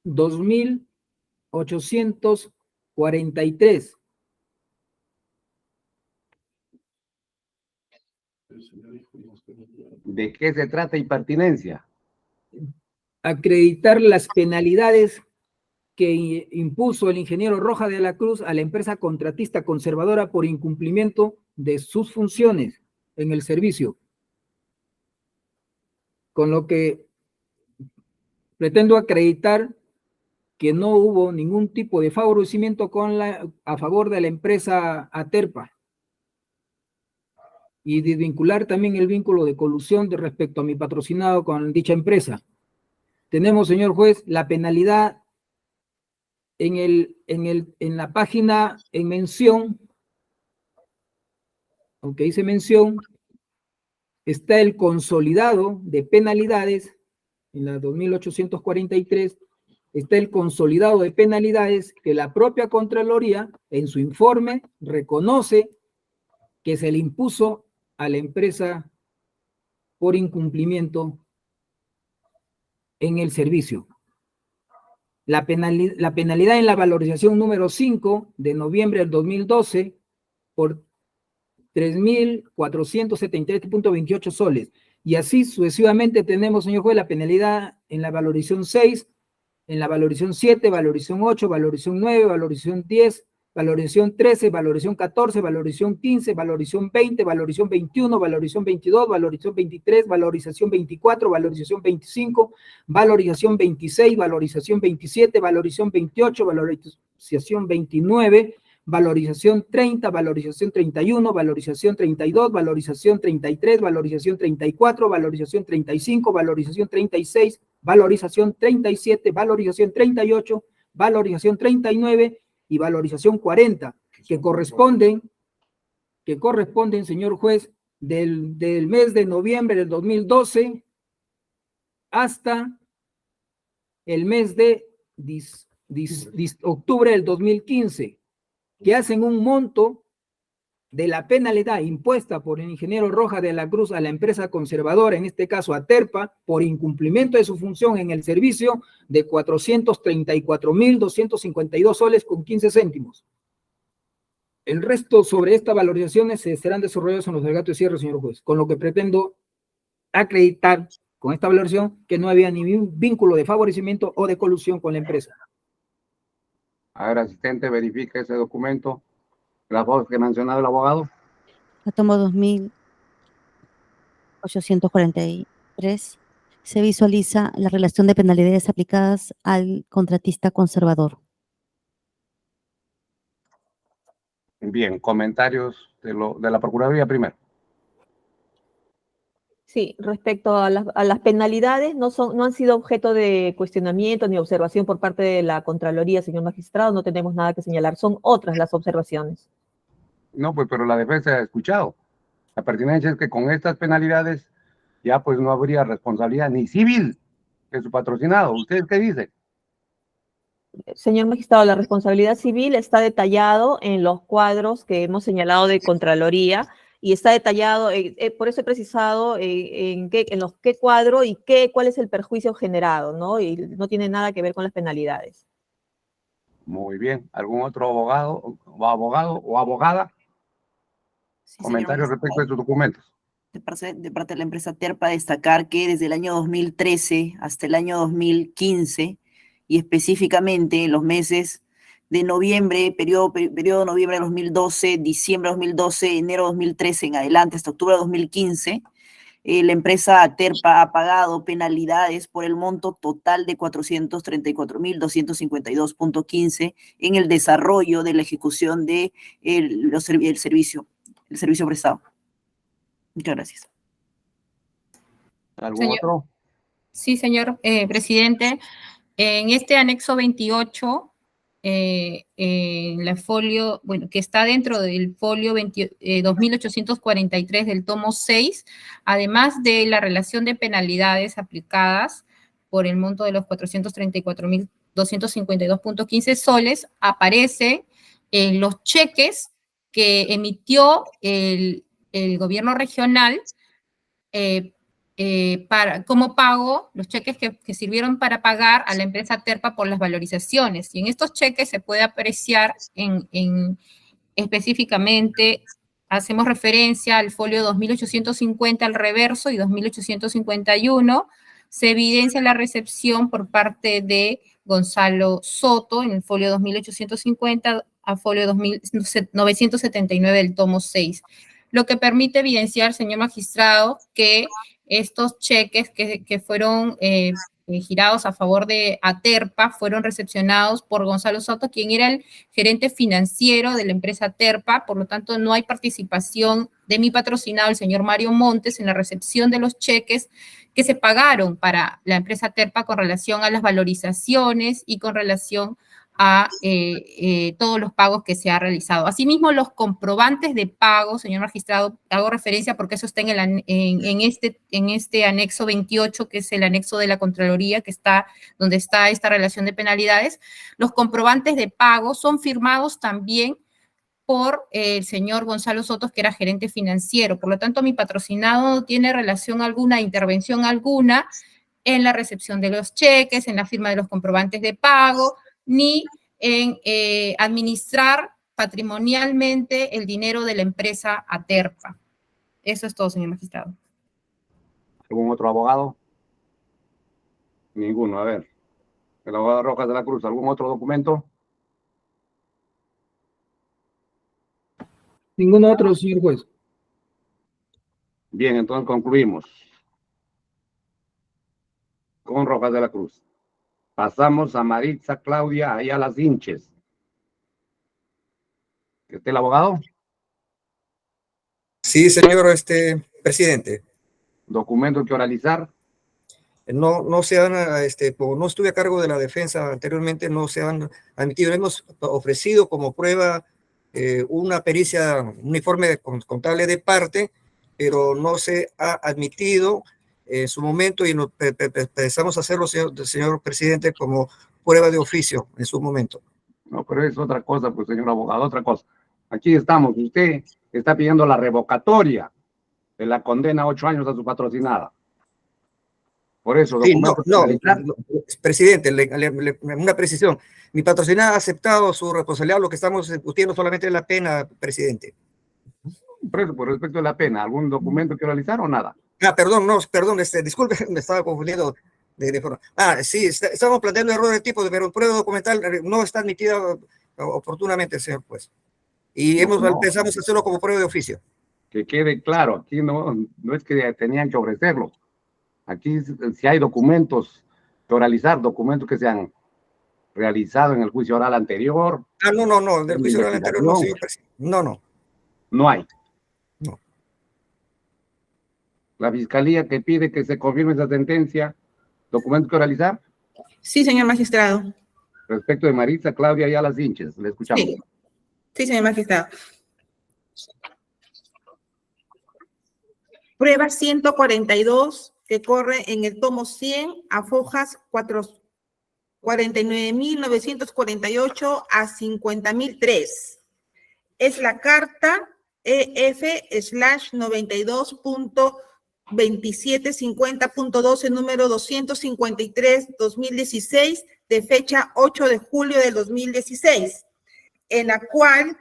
2843. ¿De qué se trata impertinencia? Acreditar las penalidades que impuso el ingeniero Rojas de la Cruz a la empresa contratista conservadora por incumplimiento de sus funciones en el servicio. Con lo que pretendo acreditar que no hubo ningún tipo de favorecimiento a favor de la empresa Aterpa. Y desvincular también el vínculo de colusión respecto a mi patrocinado con dicha empresa. Tenemos, señor juez, la penalidad en la página en mención aunque hice mención, está el consolidado de penalidades en la 2843, está el consolidado de penalidades que la propia Contraloría en su informe reconoce que se le impuso a la empresa por incumplimiento en el servicio. La penalidad en la valorización número 5 de noviembre del 2012 por 3.473.28 soles. Y así sucesivamente tenemos, señor juez, la penalidad en la valorización 6, en la valorización 7, valorización 8, valorización 9, valorización 10, valorización 13, valorización 14, valorización 15, valorización 20, valorización 21, valorización 22, valorización 23, valorización 24, valorización 25, valorización 26, valorización 27, valorización 28, valorización 29, valorización 30, valorización 31, valorización 32, valorización 33, valorización 34, valorización 35, valorización 36, valorización 37, valorización 38, valorización 39 y valorización 40, que corresponden, señor juez, del mes de noviembre del 2012 hasta el mes de octubre del 2015, que hacen un monto de la penalidad impuesta por el ingeniero Rojas de la Cruz a la empresa conservadora, en este caso a Terpa, por incumplimiento de su función en el servicio de 434.252 soles con 15 céntimos. El resto sobre estas valorizaciones se serán desarrollados en los alegatos de cierre, señor juez, con lo que pretendo acreditar con esta valorización que no había ningún vínculo de favorecimiento o de colusión con la empresa. A ver, asistente, verifica ese documento. La voz que ha mencionado el abogado. La tomo 2843. Se visualiza la relación de penalidades aplicadas al contratista conservador. Bien, comentarios de la Procuraduría primero. Sí, respecto a las penalidades, no han sido objeto de cuestionamiento ni observación por parte de la Contraloría, señor magistrado, no tenemos nada que señalar, son otras las observaciones. No, pues, pero la defensa ha escuchado. La pertinencia es que con estas penalidades ya pues no habría responsabilidad ni civil de su patrocinado. ¿Ustedes qué dicen? Señor magistrado, la responsabilidad civil está detallado en los cuadros que hemos señalado de Contraloría y está detallado, por eso he precisado en qué cuadro y cuál es el perjuicio generado, ¿no? Y no tiene nada que ver con las penalidades. Muy bien. ¿Algún otro abogado o abogada? Sí, Comentarios señor respecto de sus documentos. De parte de la empresa Terpa, destacar que desde el año 2013 hasta el año 2015, y específicamente en los meses de noviembre, periodo noviembre de 2012, diciembre de 2012, enero de 2013 en adelante, hasta octubre de 2015, la empresa Terpa ha pagado penalidades por el monto total de 434.252.15 en el desarrollo de la ejecución de el servicio prestado. Muchas gracias. ¿Algún otro? Sí, señor presidente. En este anexo 28, en la folio, bueno, que está dentro del folio 2843 del tomo 6, además de la relación de penalidades aplicadas por el monto de los 434.252.15 soles, aparecen los cheques que emitió el gobierno regional como pago, los cheques que sirvieron para pagar a la empresa Terpa por las valorizaciones. Y en estos cheques se puede apreciar específicamente, hacemos referencia al folio 2850 al reverso y 2851, se evidencia la recepción por parte de Gonzalo Soto en el folio 2850 a folio 2979 del tomo 6, lo que permite evidenciar, señor magistrado, que estos cheques que fueron girados a favor de Terpa fueron recepcionados por Gonzalo Soto, quien era el gerente financiero de la empresa Terpa, por lo tanto no hay participación de mi patrocinado, el señor Mario Montes, en la recepción de los cheques que se pagaron para la empresa Terpa con relación a las valorizaciones y con relación a todos los pagos que se ha realizado. Asimismo, los comprobantes de pago, señor magistrado, hago referencia porque eso está en este anexo 28, que es el anexo de la Contraloría, que está donde está esta relación de penalidades. Los comprobantes de pago son firmados también por el señor Gonzalo Sotos, que era gerente financiero. Por lo tanto, mi patrocinado no tiene relación alguna, intervención alguna en la recepción de los cheques, en la firma de los comprobantes de pago, ni en administrar patrimonialmente el dinero de la empresa Aterpa. Eso es todo, señor magistrado. ¿Algún otro abogado? Ninguno. A ver, el abogado Rojas de la Cruz, ¿algún otro documento? Ningún otro, señor juez. Bien, entonces concluimos con Rojas de la Cruz. Pasamos a Maritza Claudia Ayala Sinches. ¿Está el abogado? Sí, señor presidente. ¿Documento que oralizar? No se han, como no estuve a cargo de la defensa anteriormente, no se han admitido. Hemos ofrecido como prueba una pericia, un informe contable de parte, pero no se ha admitido en su momento y pensamos hacerlo, señor presidente, como prueba de oficio en su momento. No, pero es otra cosa, pues, señor abogado, otra cosa. Aquí estamos, usted está pidiendo la revocatoria de la condena a 8 años a su patrocinada. Por eso, Sí, documento no, presidente, una precisión. Mi patrocinada ha aceptado su responsabilidad, lo que estamos discutiendo solamente es la pena, presidente. Por eso, por respecto de la pena, ¿algún documento que realizar o nada? Perdón, disculpe, me estaba confundiendo de forma. Sí, estamos planteando error de tipo, pero prueba documental no está admitida oportunamente, señor juez. Y pensamos hacerlo como prueba de oficio. Que quede claro, aquí no es que tenían que ofrecerlo. Aquí si hay documentos que oralizar, documentos que se han realizado en el juicio oral anterior. No, del juicio oral anterior no, señor presidente. No. No hay. No. La fiscalía que pide que se confirme esa sentencia, ¿documentos que oralizar? Sí, señor magistrado. Respecto de Maritza Claudia Ayala Sinches, le escuchamos. Sí, señor magistrado. Prueba 142, que corre en el tomo 100 a fojas 49.948 a 50.003. Es la carta EF/92.2750.12, número 253/2016, de fecha 8 de julio del 2016, en la cual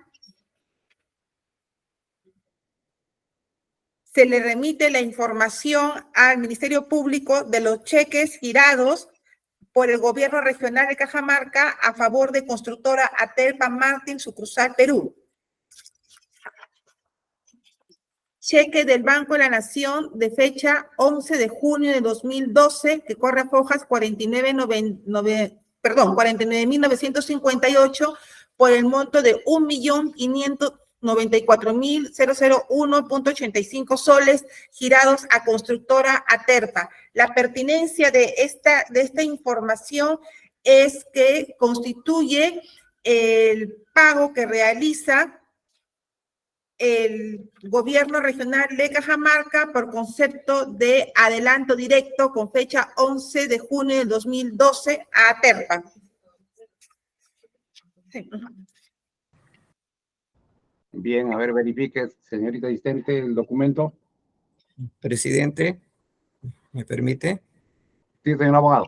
se le remite la información al Ministerio Público de los cheques girados por el Gobierno Regional de Cajamarca a favor de constructora Aterpa Martin, sucursal Perú. Cheque del Banco de la Nación de fecha 11 de junio de 2012, que corre a fojas 49.958 por el monto de 1.594.001.85 soles girados a constructora Aterpa. La pertinencia de esta información es que constituye el pago que realiza el Gobierno Regional de Cajamarca por concepto de adelanto directo con fecha 11 de junio del 2012 a Aterpa. Sí. Bien, a ver, verifique, señorita asistente, el documento. Presidente, ¿me permite? Sí, señor abogado.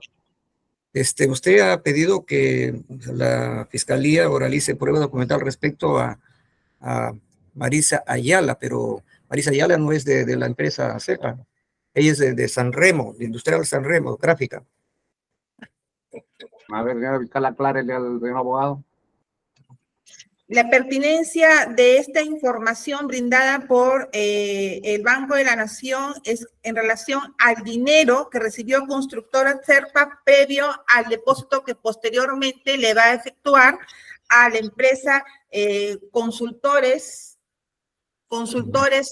Usted ha pedido que la Fiscalía oralice prueba documental respecto a Marisa Ayala, pero Marisa Ayala no es de la empresa CEPA. Ella es de Sanremo, de Industrial Sanremo, gráfica. A ver, señora fiscal, aclárele al señor abogado. La pertinencia de esta información brindada por el Banco de la Nación es en relación al dinero que recibió constructora Aterpa previo al depósito que posteriormente le va a efectuar a la empresa Consultores,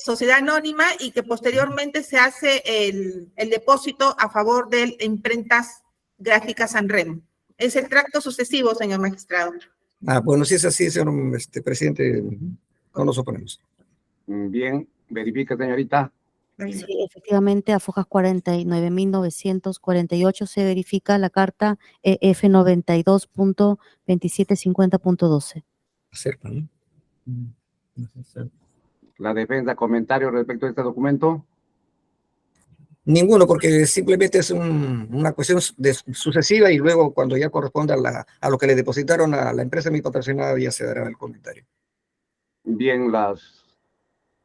Sociedad Anónima, y que posteriormente se hace el depósito a favor de Imprentas Gráficas Sanremo. Es el tracto sucesivo, señor magistrado. Bueno, si es así, señor presidente, no nos oponemos. Bien, verifique, señorita. Sí, efectivamente, a fojas 49.948 se verifica la carta EF 92.2750.12. Acerca, ¿no? La defensa, comentario respecto a este documento. Ninguno, porque simplemente es una cuestión sucesiva y luego cuando ya corresponda a lo que le depositaron a la empresa mi patrocinada ya se dará el comentario. Bien,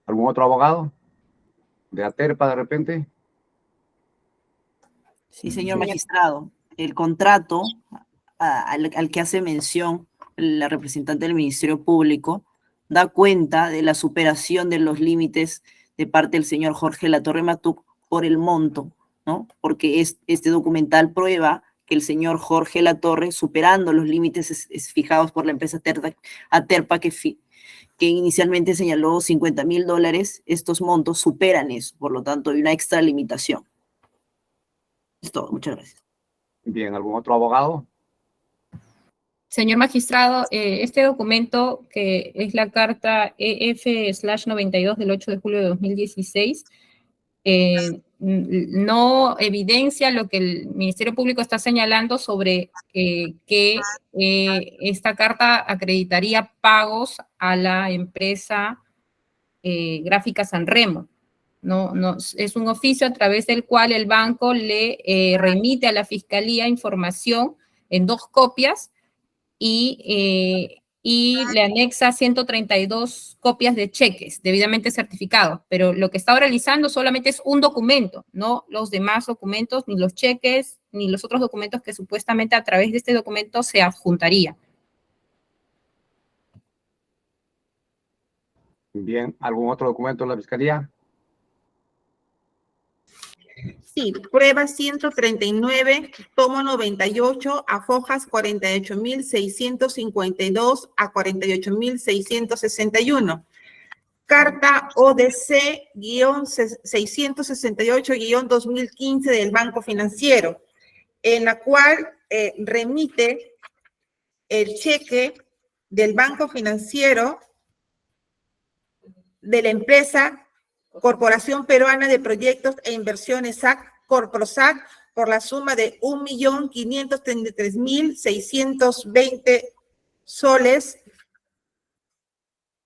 ¿algún otro abogado? ¿De Aterpa de repente? Sí, señor magistrado. El contrato al que hace mención la representante del Ministerio Público da cuenta de la superación de los límites de parte del señor Jorge Latorre Matuc por el monto, ¿no? Porque este documental prueba que el señor Jorge Latorre, superando los límites fijados por la empresa Aterpa, que inicialmente señaló $50,000, estos montos superan eso, por lo tanto hay una extralimitación. Es todo, muchas gracias. Bien, ¿algún otro abogado? Señor magistrado, este documento, que es la carta EF/92 del 8 de julio de 2016, no evidencia lo que el Ministerio Público está señalando sobre que esta carta acreditaría pagos a la empresa Gráfica Sanremo. No, es un oficio a través del cual el banco le remite a la Fiscalía información en 2 copias y le anexa 132 copias de cheques debidamente certificados, pero lo que está realizando solamente es un documento, no los demás documentos, ni los cheques, ni los otros documentos que supuestamente a través de este documento se adjuntaría. Bien, ¿algún otro documento de la Fiscalía? Sí, prueba 139, tomo 98, a fojas 48.652 a 48.661. Carta ODC-668-2015 del Banco Financiero, en la cual remite el cheque del Banco Financiero de la empresa Corporación Peruana de Proyectos e Inversiones SAC, Corprosac, por la suma de 1.533.620 soles,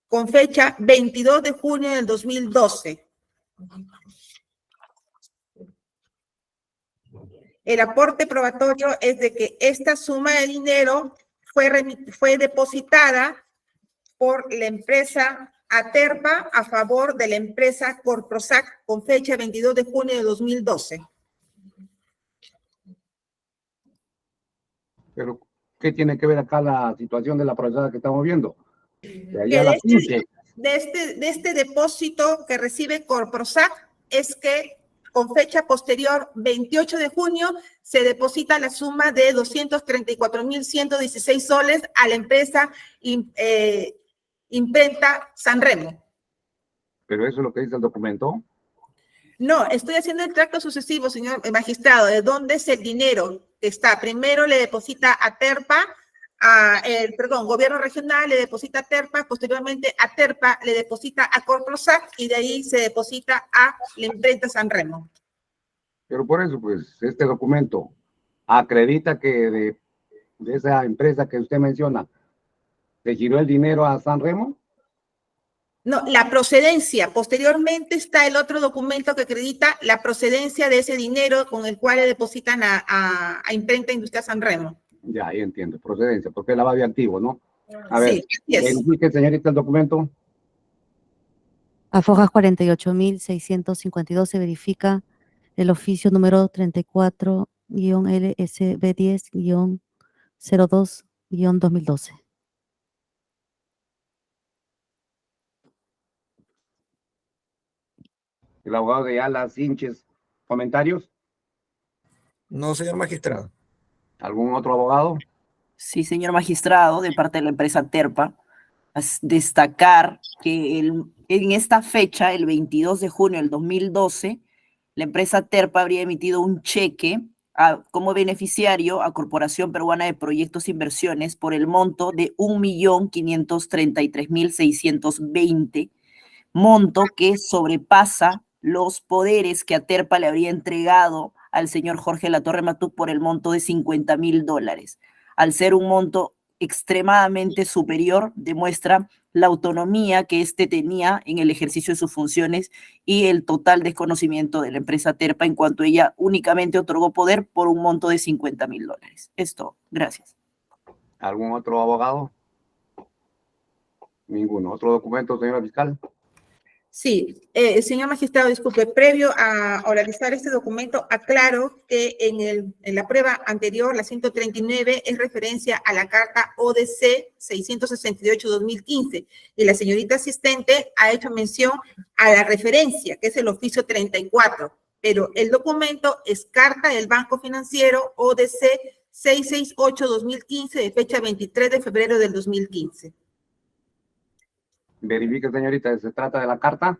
con fecha 22 de junio del 2012. El aporte probatorio es de que esta suma de dinero fue depositada por la empresa Aterpa a favor de la empresa Corprosac con fecha 22 de junio de 2012. Pero, ¿qué tiene que ver acá la situación de la procesada que estamos viendo? De allá Que la 15. de este depósito que recibe Corprosac es que con fecha posterior, 28 de junio, se deposita la suma de 234.116 soles a la empresa Imprenta Sanremo. Pero eso es lo que dice el documento. No, estoy haciendo el tracto sucesivo, señor magistrado, de dónde es el dinero que está. Primero le deposita a Terpa, gobierno regional le deposita a Terpa, posteriormente a Terpa le deposita a Corprosac y de ahí se deposita a la Imprenta Sanremo. Pero por eso, pues, este documento acredita que de esa empresa que usted menciona, ¿se giró el dinero a Sanremo? No, la procedencia. Posteriormente está el otro documento que acredita la procedencia de ese dinero con el cual le depositan a Imprenta Industrial Sanremo. Ya, ahí entiendo. Procedencia, porque es lavado de activo, ¿no? A ver, Sí, así es. verifique, señorita, el documento. A fojas 48.652 se verifica el oficio número 34-LSB10-02-2012. El abogado de Ala Sinches, ¿comentarios? No, señor magistrado. ¿Algún otro abogado? Sí, señor magistrado, de parte de la empresa Terpa, destacar que en esta fecha, el 22 de junio del 2012, la empresa Terpa habría emitido un cheque como beneficiario a Corporación Peruana de Proyectos e Inversiones por el monto de 1.533.620, monto que sobrepasa los poderes que Aterpa le habría entregado al señor Jorge Latorre Matú por el monto de $50.000. Al ser un monto extremadamente superior, demuestra la autonomía que éste tenía en el ejercicio de sus funciones y el total desconocimiento de la empresa Aterpa en cuanto ella únicamente otorgó poder por un monto de $50.000. Esto, gracias. ¿Algún otro abogado? Ninguno. ¿Otro documento, señora fiscal? Sí, señor magistrado, disculpe, previo a oralizar este documento, aclaro que en la prueba anterior, la 139, es referencia a la carta ODC 668-2015, y la señorita asistente ha hecho mención a la referencia, que es el oficio 34, pero el documento es carta del Banco Financiero ODC 668-2015, de fecha 23 de febrero del 2015. Verifique, señorita, ¿se trata de la carta?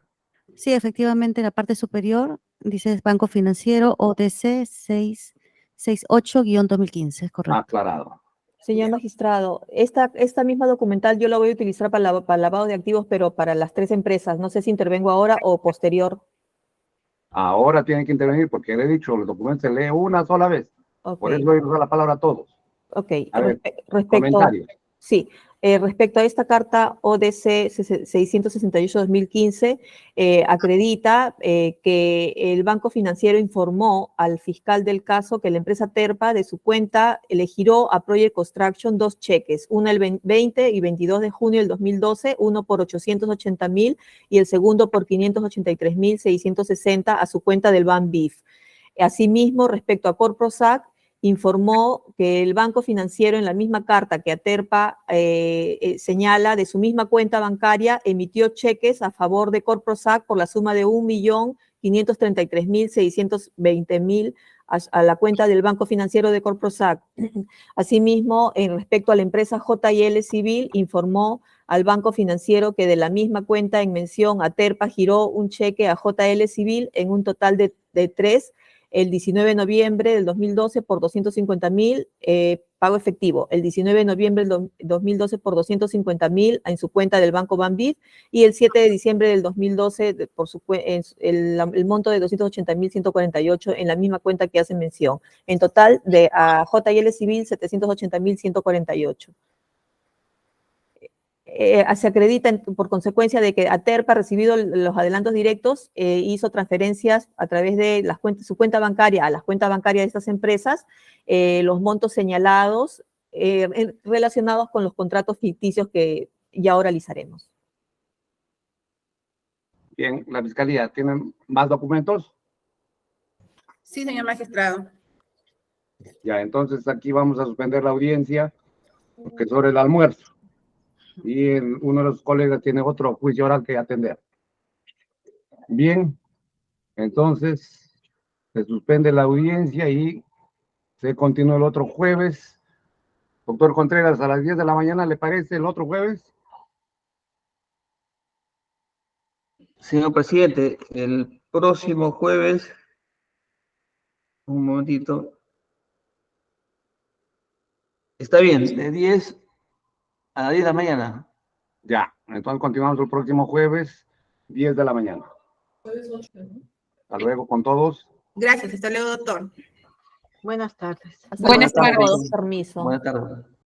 Sí, efectivamente, en la parte superior dice Banco Financiero ODC 668-2015, es correcto. Aclarado. Señor magistrado, esta misma documental yo la voy a utilizar para lavado de activos, pero para las 3 empresas. No sé si intervengo ahora o posterior. Ahora tiene que intervenir porque le he dicho, el documento se lee una sola vez. Okay. Por eso voy a usar la palabra a todos. Ok, A ver, respecto, comentarios. sí, respecto a esta carta ODC 668-2015, acredita que el Banco Financiero informó al fiscal del caso que la empresa Aterpa de su cuenta le giró a Project Construction 2 cheques, uno el 20 y 22 de junio del 2012, uno por 880.000 y el segundo por 583.660 a su cuenta del BANBIF. Asimismo, respecto a Corprosac, informó que el Banco Financiero, en la misma carta que Aterpa señala de su misma cuenta bancaria, emitió cheques a favor de Corprosac por la suma de 1.533.620.000 a la cuenta del Banco Financiero de Corprosac. Asimismo, en respecto a la empresa JL Civil, informó al Banco Financiero que de la misma cuenta en mención, Aterpa giró un cheque a JL Civil en un total de 3, el 19 de noviembre del 2012 por 250.000, pago efectivo. El 19 de noviembre del 2012 por 250.000 en su cuenta del Banco BANBIF, y el 7 de diciembre del 2012 por el monto de 280.148 en la misma cuenta que hace mención. En total, a JL Civil, 780.148. Se acredita por consecuencia de que Aterpa ha recibido los adelantos directos, hizo transferencias a través de su cuenta bancaria a las cuentas bancarias de estas empresas, los montos señalados relacionados con los contratos ficticios que ya oralizaremos. Bien, la Fiscalía, ¿tienen más documentos? Sí, señor magistrado. Ya, entonces aquí vamos a suspender la audiencia porque es sobre el almuerzo. Y uno de los colegas tiene otro juicio oral que atender. Bien, entonces se suspende la audiencia y se continúa el otro jueves. Doctor Contreras, a las 10 de la mañana, ¿le parece el otro jueves? Señor presidente, el próximo jueves, un momentito. Está bien, de 10 a las 10 de la mañana. Ya, entonces continuamos el próximo jueves, 10 de la mañana. Hasta luego con todos. Gracias, hasta luego, doctor. Buenas tardes. Hasta Buenas luego a tardes. todos. Permiso. Buenas tardes.